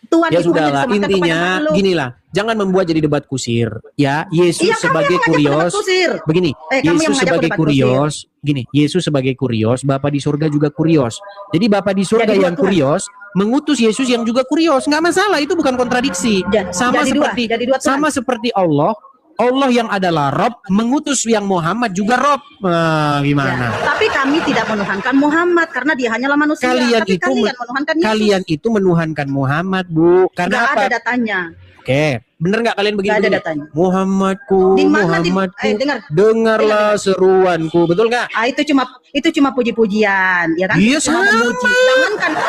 S2: Tuhan
S3: Ya
S2: itu hanya
S3: sudahlah,
S2: disematkan kepada
S3: intinya
S2: makhluk.
S3: ginilah, jangan membuat jadi debat kusir. Ya, Yesus
S2: Iya, kamu
S3: sebagai
S2: yang ngajak debat
S3: kurios.
S2: kusir.
S3: Begini,
S2: Kamu yang
S3: Yesus
S2: ngajak
S3: sebagai
S2: debat
S3: kurios. Gini, Yesus sebagai kurios, Bapa di surga juga kurios. Jadi Bapa di surga
S2: Jadi dua
S3: yang
S2: Tuhan.
S3: kurios mengutus Yesus yang juga kurios. Nggak masalah, itu bukan kontradiksi. Sama
S2: jadi dua,
S3: seperti
S2: jadi dua Tuhan.
S3: sama seperti Allah yang adalah Rob mengutus yang Muhammad juga Rob. Gimana?
S2: Ya, tapi kami tidak menuhankan Muhammad karena dia hanyalah manusia.
S3: Kalian
S2: tapi
S3: itu
S2: kalian menuhankan Yesus.
S3: Kalian itu menuhankan Muhammad, Bu. Karena
S2: Nggak
S3: apa?
S2: ada datanya.
S3: Oke, bener nggak kalian begini?
S2: Nggak ada
S3: begini?
S2: datanya.
S3: Muhammadku,
S2: Di mana
S3: Muhammadku,
S2: dengar.
S3: dengarlah seruanku, betul nggak?
S2: Itu cuma puji-pujian, ya kan?
S3: Iya,
S2: Cuma
S3: sama.
S2: memuji.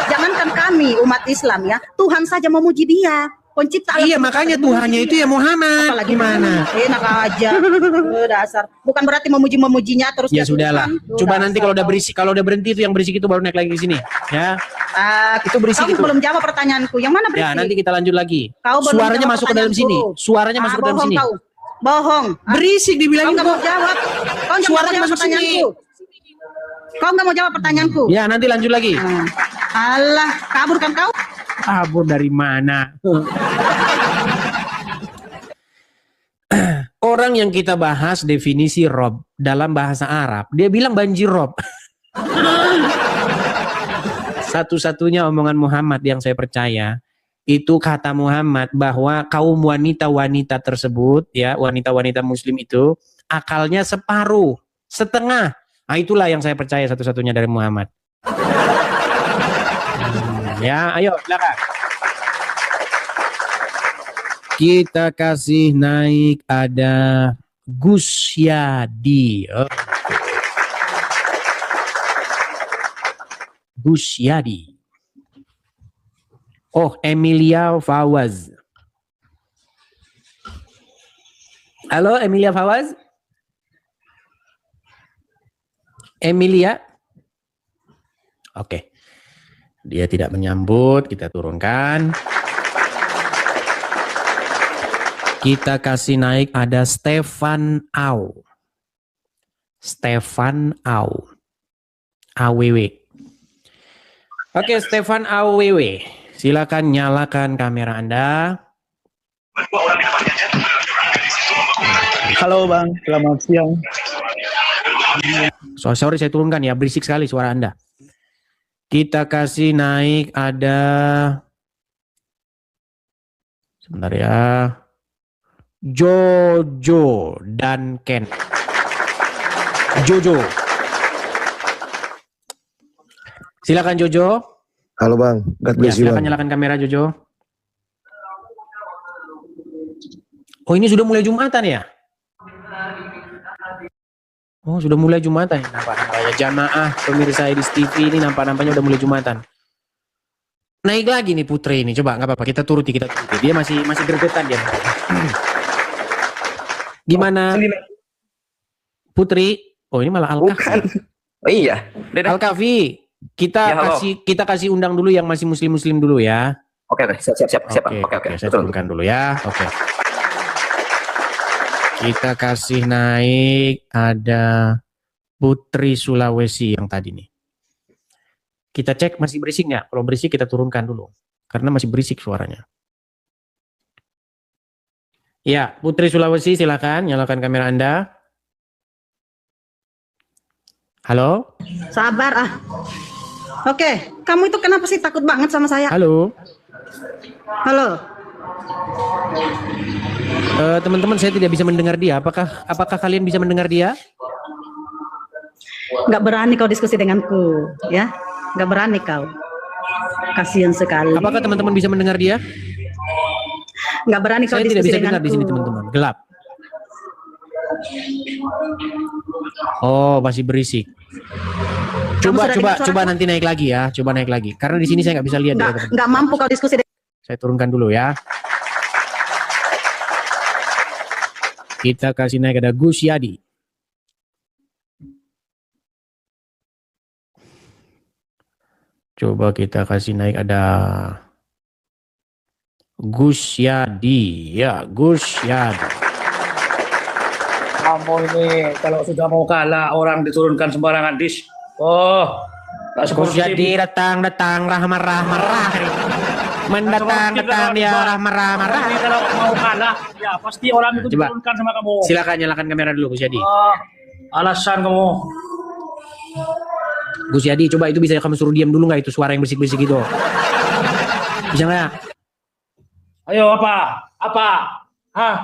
S2: Jangankan kami umat Islam ya, Tuhan saja memuji dia. Pencipta alam
S3: Iya,
S2: semesta
S3: makanya
S2: memuji
S3: Tuhannya
S2: dia.
S3: itu ya Muhammad.
S2: Apalagi
S3: Gimana?
S2: Enak aja. Dasar. Bukan berarti memuji-memujinya terus
S3: Ya
S2: dia
S3: sudahlah.
S2: Tuhan.
S3: Coba
S2: Dasar
S3: nanti kalau udah
S2: kau.
S3: berisik, kalau udah berhenti itu yang berisik itu baru naik lagi ke sini. Ya.
S2: Itu
S3: berisik
S2: kamu
S3: itu.
S2: belum jawab pertanyaanku. Yang mana berisik?
S3: Ya, nanti kita lanjut lagi.
S2: Kau belum
S3: Suaranya
S2: jawab
S3: masuk ke dalam sini.
S2: pertanyaanku.
S3: Suaranya masuk ke dalam
S2: bohong
S3: sini.
S2: Kau. Bohong.
S3: Berisik
S2: Kau
S3: dibilangin
S2: nggak mau
S3: kok.
S2: jawab. Kau nggak mau
S3: Suaranya
S2: jawab
S3: masuk sini.
S2: pertanyaanku. Kau nggak mau jawab pertanyaanku.
S3: Ya, nanti lanjut lagi.
S2: Alah, kabur kan kau?
S3: Kabur dari mana? Orang yang kita bahas definisi Rob dalam bahasa Arab, dia bilang banjir Rob. Satu-satunya omongan Muhammad yang saya percaya, itu kata Muhammad bahwa kaum wanita-wanita tersebut, ya wanita-wanita muslim itu, akalnya separuh, setengah. Nah itulah yang saya percaya satu-satunya dari Muhammad. Ya, ayo silakan. Kita kasih naik ada Gus Yadi. Gus Yadi. Oh, Emilia Fawaz. Halo, Emilia Fawaz. Emilia. Oke. Dia tidak menyambut, kita turunkan. Kita kasih naik ada Stefan Au. Stefan Au. AWW. Oke, Stefan AWW. Silakan nyalakan kamera Anda.
S7: Halo Bang, selamat siang.
S3: Sorry saya turunkan ya, berisik sekali suara Anda. Kita kasih naik ada, sebentar ya, Jojo dan Ken. Jojo. Silakan Jojo.
S8: Halo Bang, God
S3: Ya,
S8: bless you
S3: silakan
S8: Bang.
S3: nyalakan kamera Jojo. Oh ini sudah mulai Jumatan ya? Oh sudah mulai Jumatan ya, nampak-nampaknya. Jamaah pemirsa Edis TV ini nampak-nampaknya udah mulai Jumatan. Naik lagi nih Putri ini, coba nggak apa-apa kita turuti. Dia masih gregetan dia. Gimana Putri? Oh ini malah Alkafi.
S9: Bukan. Oh iya.
S3: Alkafi, kita
S9: Ya, halo.
S3: kasih undang dulu yang masih muslim dulu ya.
S9: Oke, siap.
S3: Oke, saya
S9: Betul.
S3: turunkan dulu ya. Oke. Kita kasih naik ada Putri Sulawesi yang tadi nih. Kita cek masih berisik nggak? Kalau berisik kita turunkan dulu. Karena masih berisik suaranya. Ya, Putri Sulawesi silakan nyalakan kamera Anda. Halo?
S2: Sabar ah. Oke, kamu itu kenapa sih takut banget sama saya?
S3: Halo.
S2: Halo.
S3: Teman-teman, saya tidak bisa mendengar dia. Apakah kalian bisa mendengar dia?
S2: Nggak berani kau diskusi denganku, ya? Nggak berani kau. Kasihan sekali.
S3: Apakah teman-teman bisa mendengar dia?
S2: Nggak berani kau
S3: Saya tidak
S2: diskusi
S3: bisa dengar di sini,
S2: denganku.
S3: teman-teman. Gelap. Oh, masih berisik.
S2: Kamu sudah dengar
S3: Coba
S2: suaraku?
S3: nanti naik lagi ya. Coba naik lagi. Karena di sini saya nggak bisa lihat ya, teman-teman.
S2: Nggak mampu kau diskusi.
S3: Saya turunkan dulu ya. Kita kasih naik ada Gus Yadi. Coba kita kasih naik ada Gus Yadi. Ya, Gus Yadi.
S7: Kamu ini kalau sudah mau kalah orang diturunkan sembarangan dis. Oh, tak
S3: Gus
S7: seperti
S3: Yadi datang marah. Mendatang dia marah.
S7: Ini kalau mau kalah, ya pasti orang itu
S3: Coba.
S7: diturunkan sama kamu.
S3: Silakan nyalakan kamera dulu Gus Yadi.
S7: Alasan kamu.
S3: Gus Yadi, coba itu bisa kamu suruh diam dulu nggak itu suara yang berisik-berisik itu? Bisa nggak?
S7: Ayo apa? Apa? Hah?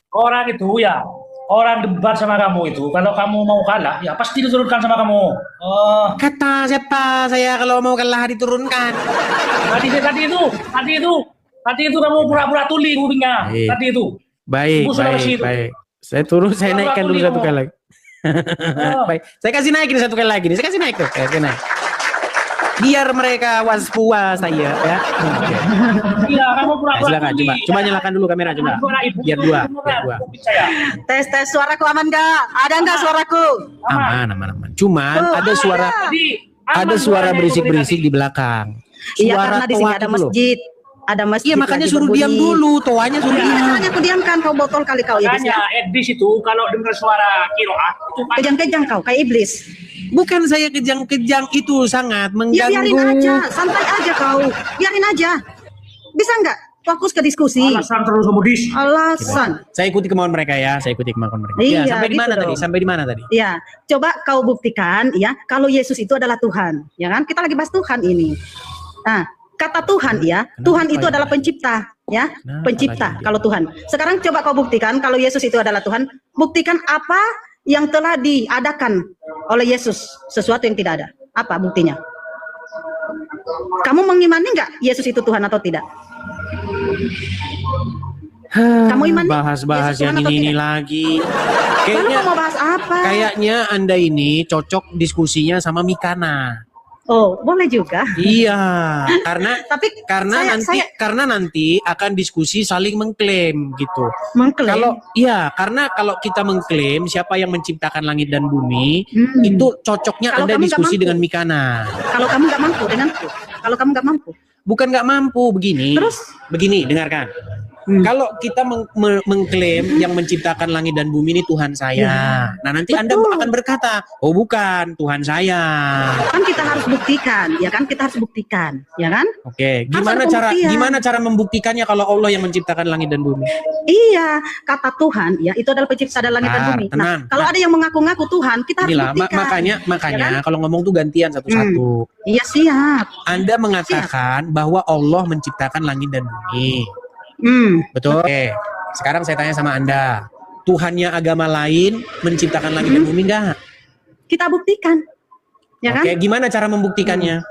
S7: Orang itu ya, orang debat sama kamu itu, kalau kamu mau kalah, ya pasti diturunkan sama kamu. Oh,
S3: Kata siapa saya kalau mau kalah diturunkan?
S7: tadi itu kamu pura-pura tuli kupingnya.
S3: Baik.
S7: Tadi itu.
S3: Baik,
S7: Ibu Sulawesi itu.
S3: baik. Saya turun, saya
S7: Kalau
S3: naikkan
S7: aku
S3: dulu
S7: lihat
S3: satu
S7: kamu.
S3: kali lagi. Baik, saya kasih naik ini satu kali lagi nih. Saya kasih naik tuh, saya kasih naik. Biar mereka was-puas saya ya. Oke.
S7: Iya, kamu
S3: Nah,
S7: pura-pura
S3: silakan
S7: tuli.
S3: coba nyalakan dulu kamera coba. Biar dua.
S7: Saya.
S2: Tes suaraku aman nggak? Ada nggak suaraku?
S3: Aman. Cuman
S2: Oh,
S3: ada suara
S7: Jadi,
S3: ada
S7: aman
S3: suara
S7: suaranya
S3: berisik-berisik
S7: itu
S3: di belakang.
S2: Iya,
S3: Suara
S2: karena di sini
S3: toa
S2: ada
S3: itu loh.
S2: masjid. Ada masjid.
S3: Iya, makanya
S2: lagi
S3: suruh
S2: berbunyi.
S3: diam dulu, toanya suruh
S2: Iya,
S3: diam.
S2: makanya aku diamkan, kau botol kali kau ya.
S7: Makanya Edis itu kalau dengar suara kiroah itu pasti
S2: Kejang-kejang kau, kayak iblis.
S3: Bukan saya kejang-kejang, itu sangat
S2: Ya biarin
S3: mengganggu.
S2: aja, santai aja kau. Biarin aja. Bisa nggak? Fokus ke diskusi.
S7: alasan terus kamu dis.
S2: Alasan.
S3: Saya ikuti kemauan mereka ya, saya ikuti kemauan mereka.
S2: Iya,
S3: Ya, sampai di
S2: gitu
S3: mana tadi?
S2: dong.
S3: Sampai di mana tadi?
S2: Ya, coba kau buktikan ya kalau Yesus itu adalah Tuhan, ya kan? Kita lagi bahas Tuhan ini. Nah, kata Tuhan ya, Tuhan itu
S3: ya?
S2: adalah pencipta, ya,
S3: Kenapa
S2: pencipta.
S3: lagi?
S2: Kalau Tuhan. Sekarang coba kau buktikan kalau Yesus itu adalah Tuhan. Buktikan apa yang telah diadakan oleh Yesus, sesuatu yang tidak ada. Apa buktinya? Kamu mengimani nggak Yesus itu Tuhan atau tidak? Kamu imani
S3: Bahas-bahas
S2: Yesus
S3: yang
S2: Tuhan atau
S3: ini
S2: tidak?
S3: lagi.
S2: Lalu
S3: Kayaknya
S2: kamu mau bahas apa?
S3: kayaknya Anda ini cocok diskusinya sama Mikana.
S2: Oh, boleh juga.
S3: Iya, karena
S2: Tapi
S3: karena nanti akan diskusi saling mengklaim gitu.
S2: mengklaim.
S3: Karena kalau kita mengklaim siapa yang menciptakan langit dan bumi,
S2: Hmm.
S3: itu cocoknya
S2: Kalau
S3: Anda
S2: kamu nggak
S3: diskusi
S2: mampu.
S3: dengan Mikana.
S2: Kalau kamu nggak mampu denganku, kalau kamu nggak mampu,
S3: Bukan nggak mampu, begini.
S2: Terus?
S3: Begini, dengarkan. Kalau kita mengklaim yang menciptakan langit dan bumi ini Tuhan saya. Nah, nanti Anda
S2: Betul.
S3: akan berkata, "Oh, bukan, Tuhan saya."
S2: kan kita harus buktikan, ya kan? Kita harus buktikan, ya kan?
S3: Oke,
S2: Harus ada pembuktian.
S3: gimana cara membuktikannya kalau Allah yang menciptakan langit dan bumi?
S2: Iya, kata Tuhan, ya itu adalah pencipta dan langit dan
S3: Bentar,
S2: bumi.
S3: tenang.
S2: Nah, kalau ada yang mengaku-ngaku Tuhan, kita harus
S3: Inilah
S2: buktikan.
S3: makanya
S2: Ya kan?
S3: kalau ngomong tuh gantian satu-satu.
S2: Iya siap.
S3: Anda mengatakan bahwa Allah menciptakan langit dan bumi. Betul? Oke. Sekarang saya tanya sama Anda. Tuhannya agama lain menciptakan langit dan bumi enggak?
S2: Kita buktikan, ya kan?
S3: Oke, gimana cara membuktikannya?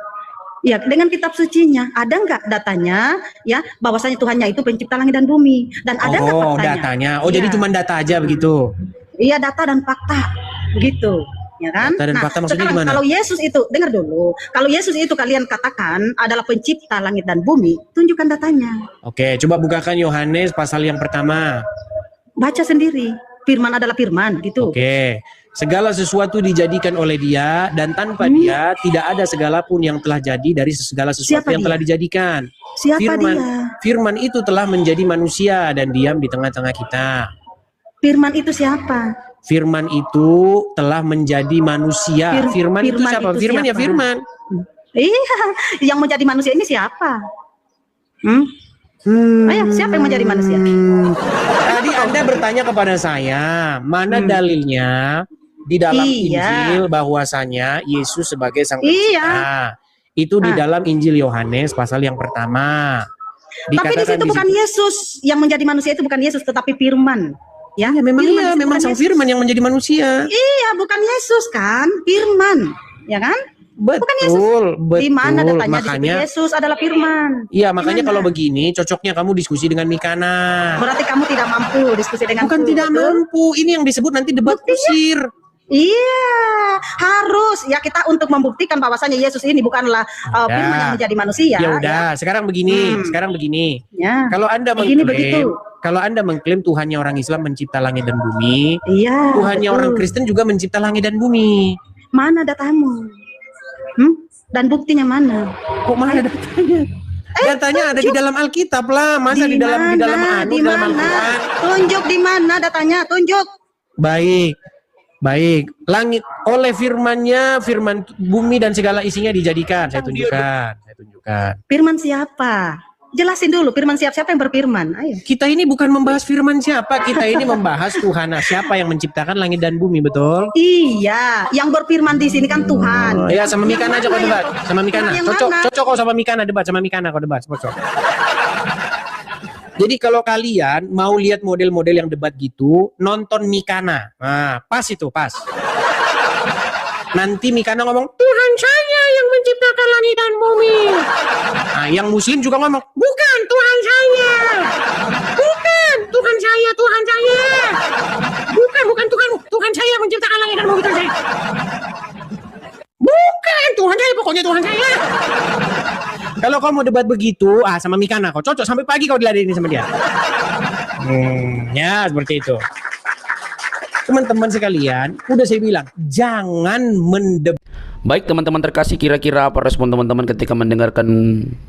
S2: Ya dengan kitab sucinya. Ada nggak datanya, ya bahwasanya Tuhannya itu pencipta langit dan bumi? Dan ada nggak
S3: Oh,
S2: faktanya?
S3: datanya. Oh, jadi
S2: Iya.
S3: cuma data aja begitu.
S2: Iya, data dan fakta, begitu. Ya kan?
S3: Data dan fakta maksudnya
S2: sekarang
S3: gimana?
S2: kalau Yesus itu, dengar dulu, kalau Yesus itu kalian katakan adalah pencipta langit dan bumi, tunjukkan datanya.
S3: Oke, coba bukakan Yohanes pasal yang pertama.
S2: Baca sendiri. Firman adalah firman, gitu.
S3: Oke. Segala sesuatu dijadikan oleh Dia dan tanpa Dia tidak ada segala pun yang telah jadi dari segala sesuatu
S2: Siapa
S3: yang
S2: dia?
S3: telah dijadikan.
S2: Siapa dia?
S3: Firman itu telah menjadi manusia dan diam di tengah-tengah kita.
S2: Firman itu siapa?
S3: Firman itu telah menjadi manusia. Firman itu
S2: Firman
S3: siapa?
S2: itu
S3: Firman ya
S2: siapa?
S3: firman.
S2: Iya, yang menjadi manusia ini siapa? Ayo, siapa yang menjadi manusia?
S3: Tadi Anda bertanya kepada saya, mana dalilnya di dalam
S2: Iya.
S3: Injil bahwasanya Yesus sebagai sang
S2: Iya.
S3: pencipta. Itu di dalam Injil Yohanes pasal yang pertama.
S2: Tapi di situ bukan Yesus yang menjadi manusia, itu bukan Yesus tetapi Firman. Ya,
S3: Ya, memang
S2: Firman
S3: iya,
S2: di situ
S3: memang
S2: bukan
S3: sang
S2: Yesus.
S3: Firman yang menjadi manusia.
S2: Iya, bukan Yesus kan, Firman, ya kan?
S3: Betul,
S2: Di mana
S3: betul.
S2: datanya di situ
S3: Makanya,
S2: Yesus adalah Firman?
S3: iya makanya
S2: Gimana?
S3: kalau begini cocoknya kamu diskusi dengan Mikana.
S2: Berarti kamu tidak mampu diskusi dengan
S3: Bukan tidak mampu, ini yang disebut nanti debat kusir.
S2: Iya, harus ya kita untuk membuktikan bahwasanya Yesus ini bukanlah Firman yang menjadi manusia.
S3: Ya udah, sekarang begini, sekarang begini.
S2: Ya.
S3: Kalau Anda
S2: Begini,
S3: mengklaim,
S2: begitu.
S3: kalau Anda mengklaim Tuhannya orang Islam mencipta langit dan bumi,
S2: Iya.
S3: Tuhannya
S2: betul.
S3: orang Kristen juga mencipta langit dan bumi.
S2: Mana datamu? Dan buktinya mana?
S3: Kok mana datanya? Datanya ada di dalam Alkitab lah, masa di dalam
S2: Di
S3: dalam
S2: mana?
S3: Al-Quran.
S2: Tunjuk di mana datanya? Tunjuk.
S3: Baik. Baik, langit oleh firman-Nya, firman bumi dan segala isinya dijadikan. Saya tunjukkan.
S2: Firman siapa? Jelasin dulu firman siapa yang berfirman. Ayo.
S3: Kita ini bukan membahas firman siapa, kita ini membahas Tuhan. Nah, siapa yang menciptakan langit dan bumi, betul?
S2: Iya, yang berfirman di sini kan Tuhan.
S3: Oh, ya sama Mikana aja kau debat, sama Mikana.
S2: Yang
S3: Cocok,
S2: mana?
S3: cocok kau sama Mikana debat, sama Mikana kau debat, cocok. Jadi kalau kalian mau lihat model-model yang debat gitu, nonton Mikana. Nah, pas itu, pas. Nanti Mikana ngomong, Tuhan saya yang menciptakan langit dan bumi. Nah, yang muslim juga ngomong, bukan Tuhan saya. Bukan Tuhan saya, Tuhan saya. Bukan Tuhan saya yang menciptakan langit dan bumi, Tuhan saya. Bukan Tuhan saya, pokoknya Tuhan saya. Kalau kau mau debat begitu, sama Mikana kau cocok sampai pagi kau diladenin sama dia. Ya seperti itu. Teman-teman sekalian, udah saya bilang jangan mendebat.
S1: Baik teman-teman terkasih, kira-kira apa respon teman-teman ketika mendengarkan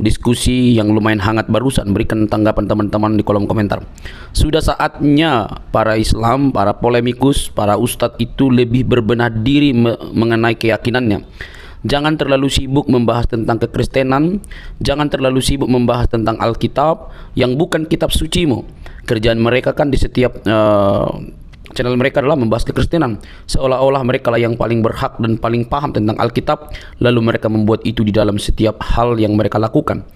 S1: diskusi yang lumayan hangat barusan? Berikan tanggapan teman-teman di kolom komentar. Sudah saatnya para Islam, para polemikus, para ustadz itu lebih berbenah diri mengenai keyakinannya. Jangan terlalu sibuk membahas tentang kekristenan, jangan terlalu sibuk membahas tentang Alkitab yang bukan kitab sucimu. Kerjaan mereka kan di setiap channel mereka adalah membahas kekristenan, seolah-olah mereka lah yang paling berhak dan paling paham tentang Alkitab, lalu mereka membuat itu di dalam setiap hal yang mereka lakukan.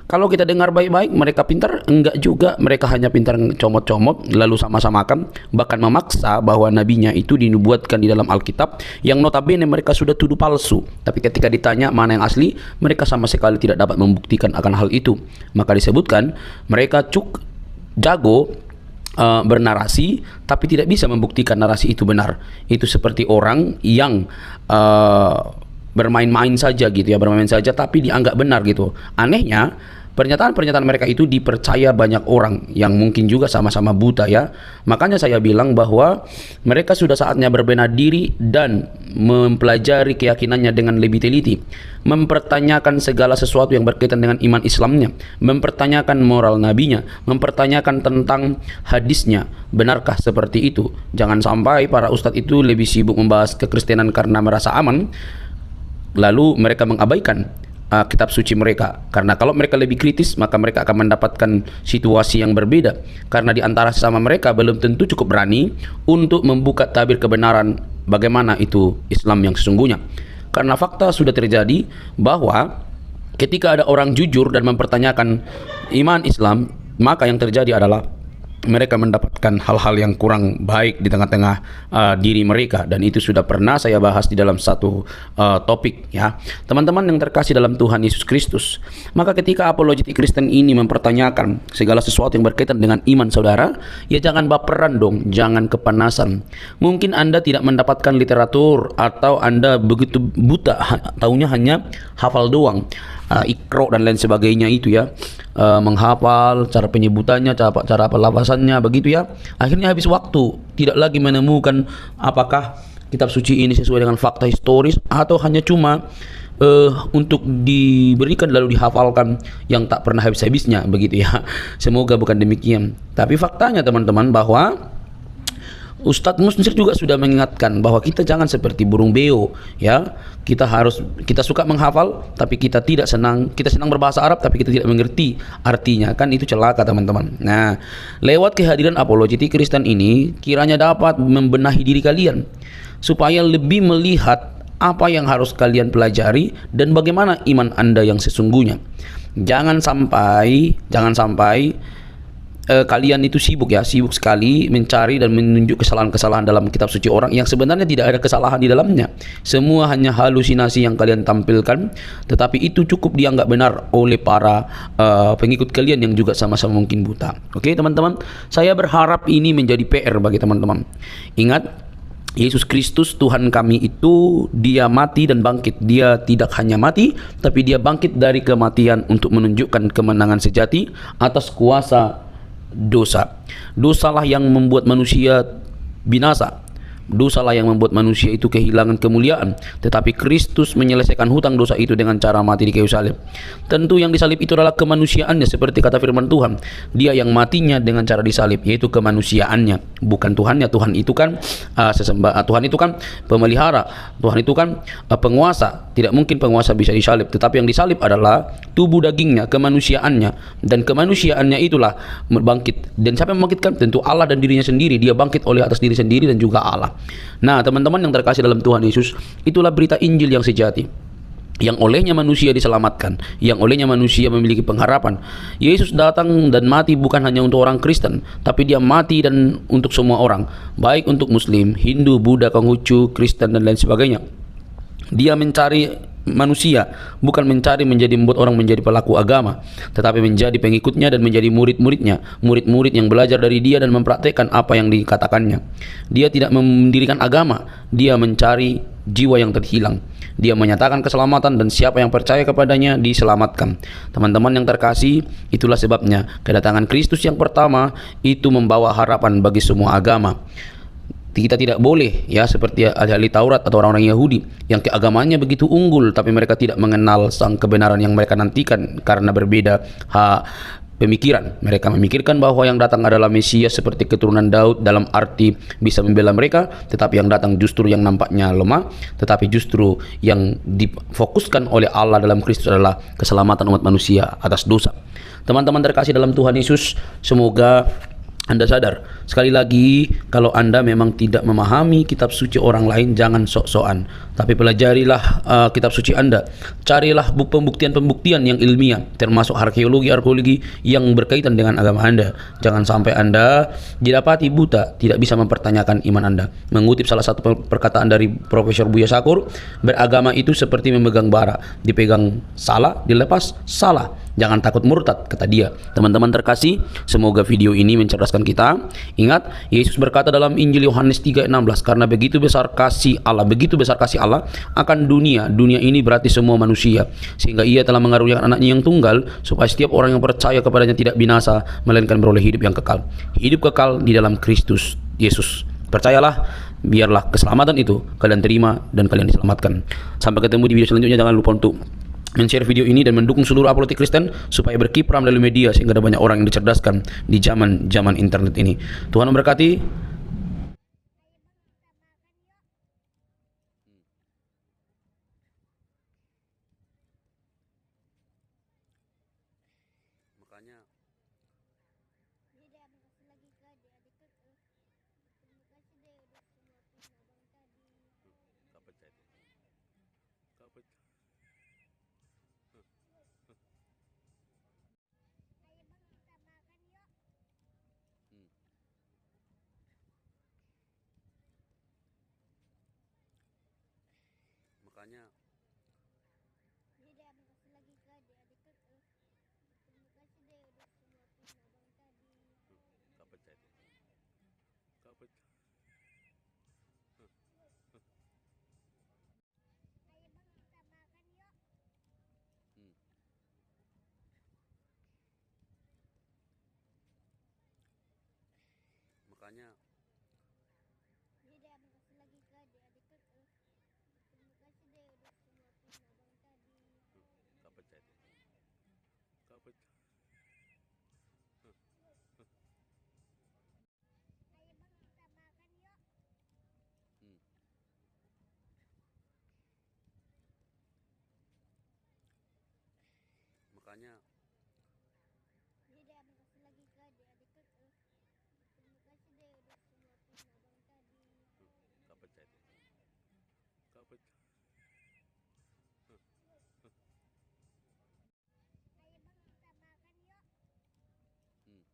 S1: Kalau kita dengar baik-baik, mereka pintar? Enggak juga, mereka hanya pintar comot-comot lalu sama-samakan, bahkan memaksa bahwa nabinya itu dinubuatkan di dalam Alkitab yang notabene mereka sudah tuduh palsu. Tapi ketika ditanya mana yang asli, mereka sama sekali tidak dapat membuktikan akan hal itu. Maka disebutkan mereka jago bernarasi tapi tidak bisa membuktikan narasi itu benar. Itu seperti orang yang bermain-main saja gitu ya, bermain saja tapi dianggap benar gitu. Anehnya pernyataan-pernyataan mereka itu dipercaya banyak orang yang mungkin juga sama-sama buta ya. Makanya saya bilang bahwa mereka sudah saatnya berbenah diri dan mempelajari keyakinannya dengan lebih teliti, mempertanyakan segala sesuatu yang berkaitan dengan iman Islamnya, mempertanyakan moral nabinya, mempertanyakan tentang hadisnya. Benarkah seperti itu? Jangan sampai para ustadz itu lebih sibuk membahas kekristenan karena merasa aman, lalu mereka mengabaikan kitab suci mereka. Karena kalau mereka lebih kritis, maka mereka akan mendapatkan situasi yang berbeda. Karena di antara sesama mereka belum tentu cukup berani untuk membuka tabir kebenaran bagaimana itu Islam yang sesungguhnya. Karena fakta sudah terjadi bahwa ketika ada orang jujur dan mempertanyakan iman Islam, maka yang terjadi adalah mereka mendapatkan hal-hal yang kurang baik di tengah-tengah diri mereka, dan itu sudah pernah saya bahas di dalam satu topik ya teman-teman yang terkasih dalam Tuhan Yesus Kristus. Maka ketika apologetik Kristen ini mempertanyakan segala sesuatu yang berkaitan dengan iman saudara, ya jangan baperan dong, jangan kepanasan. Mungkin Anda tidak mendapatkan literatur atau Anda begitu buta, taunya hanya hafal doang, ikro dan lain sebagainya itu ya, menghafal cara penyebutannya, cara pelafasannya begitu ya. Akhirnya habis waktu, tidak lagi menemukan apakah kitab suci ini sesuai dengan fakta historis atau hanya cuma untuk diberikan lalu dihafalkan yang tak pernah habis-habisnya begitu ya. Semoga bukan demikian. Tapi faktanya teman-teman bahwa Ustadz Musnir juga sudah mengingatkan bahwa kita jangan seperti burung beo ya. Kita suka menghafal tapi kita senang berbahasa Arab tapi kita tidak mengerti artinya, kan itu celaka teman-teman. Nah, lewat kehadiran apologetik Kristen ini kiranya dapat membenahi diri kalian. supaya lebih melihat apa yang harus kalian pelajari dan bagaimana iman Anda yang sesungguhnya. Jangan sampai kalian itu sibuk sekali mencari dan menunjuk kesalahan-kesalahan dalam kitab suci orang yang sebenarnya tidak ada kesalahan di dalamnya. Semua hanya halusinasi yang kalian tampilkan, tetapi itu cukup dianggap benar oleh para pengikut kalian yang juga sama-sama mungkin buta. Oke, teman-teman, saya berharap ini menjadi PR bagi teman-teman. Ingat, Yesus Kristus Tuhan kami itu dia mati dan bangkit. Dia tidak hanya mati, tapi dia bangkit dari kematian untuk menunjukkan kemenangan sejati atas kuasa dosa. Dosalah yang membuat manusia binasa. Dosalah yang membuat manusia itu kehilangan kemuliaan. Tetapi Kristus menyelesaikan hutang dosa itu dengan cara mati di kayu salib. Tentu yang disalib itu adalah kemanusiaannya, seperti kata firman Tuhan. Dia yang matinya dengan cara disalib, yaitu kemanusiaannya, bukan Tuhannya. Tuhan itu kan Tuhan itu kan pemelihara. Tuhan itu kan penguasa. Tidak mungkin penguasa bisa disalib. Tetapi yang disalib adalah tubuh dagingnya, kemanusiaannya, dan kemanusiaannya itulah bangkit. Dan siapa yang membangkitkan? Tentu Allah dan dirinya sendiri. Dia bangkit oleh atas diri sendiri dan juga Allah. Nah, teman-teman yang terkasih dalam Tuhan Yesus, itulah berita Injil yang sejati, yang olehnya manusia diselamatkan, yang olehnya manusia memiliki pengharapan. Yesus datang dan mati bukan hanya untuk orang Kristen, tapi dia mati dan untuk semua orang, baik untuk Muslim, Hindu, Buddha, Konghucu, Kristen, dan lain sebagainya. Dia mencari manusia, bukan mencari membuat orang menjadi pelaku agama, tetapi menjadi pengikutnya dan menjadi murid-muridnya, murid-murid yang belajar dari dia dan mempraktekkan apa yang dikatakannya. Dia tidak mendirikan agama, dia mencari jiwa yang terhilang. Dia menyatakan keselamatan dan siapa yang percaya kepadanya diselamatkan. Teman-teman yang terkasih, itulah sebabnya kedatangan Kristus yang pertama itu membawa harapan bagi semua agama. Kita tidak boleh seperti ahli Taurat atau orang-orang Yahudi yang keagamannya begitu unggul tapi mereka tidak mengenal sang kebenaran yang mereka nantikan karena berbeda pemikiran. Mereka memikirkan bahwa yang datang adalah Mesias seperti keturunan Daud dalam arti bisa membela mereka, tetapi yang datang justru yang nampaknya lemah, tetapi justru yang difokuskan oleh Allah dalam Kristus adalah keselamatan umat manusia atas dosa. Teman-teman terkasih dalam Tuhan Yesus, semoga Anda sadar, sekali lagi, kalau Anda memang tidak memahami kitab suci orang lain, jangan sok-sokan. Tapi pelajarilah kitab suci Anda. Carilah pembuktian-pembuktian yang ilmiah, termasuk arkeologi yang berkaitan dengan agama Anda. Jangan sampai Anda didapati buta, tidak bisa mempertanyakan iman Anda. Mengutip salah satu perkataan dari Profesor Buya Sakur, beragama itu seperti memegang bara. Dipegang salah, dilepas salah. Jangan takut murtad, kata dia. Teman-teman terkasih, semoga video ini mencerdaskan kita. Ingat, Yesus berkata dalam Injil Yohanes 3:16, karena begitu besar kasih Allah akan dunia ini berarti semua manusia, sehingga ia telah mengaruniakan anaknya yang tunggal, supaya setiap orang yang percaya kepadanya tidak binasa, melainkan beroleh hidup yang kekal. Hidup kekal di dalam Kristus Yesus. Percayalah, biarlah keselamatan itu kalian terima dan kalian diselamatkan. Sampai ketemu di video selanjutnya. Jangan lupa untuk men-share video ini dan mendukung seluruh apologetik Kristen supaya berkiprah melalui media sehingga ada banyak orang yang dicerdaskan di zaman internet ini. Tuhan memberkati. Makanya makanya
S8: Ayo bang kita makan yuk.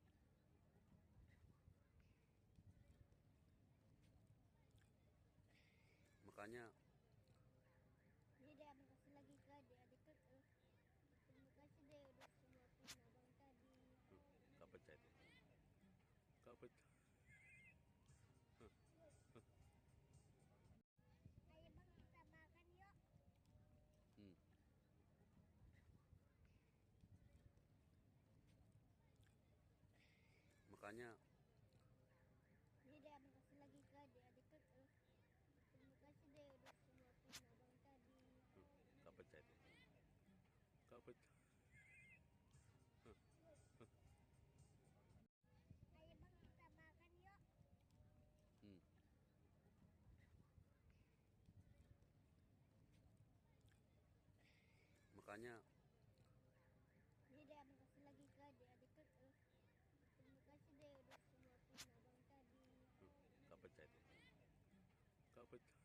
S1: Makanya
S8: Dede abang kasih lagi ke adik-adik ke. Terima kasih deh udah suapin abang tadi.
S1: gak pecah itu. Gak pecah.
S8: Ayo bang kita makan yuk.
S1: Makanya
S8: Dede abang kasih lagi ke adik-adik ke. Terima kasih deh udah suapin abang tadi.
S1: gak pecah itu. Gak pecah.
S8: Ayo bang kita makan yuk.
S1: Makanya
S8: Dede abang kasih lagi ke adik-adik ke. Terima kasih deh udah suapin abang tadi.
S1: gak pecah itu. Gak pecah.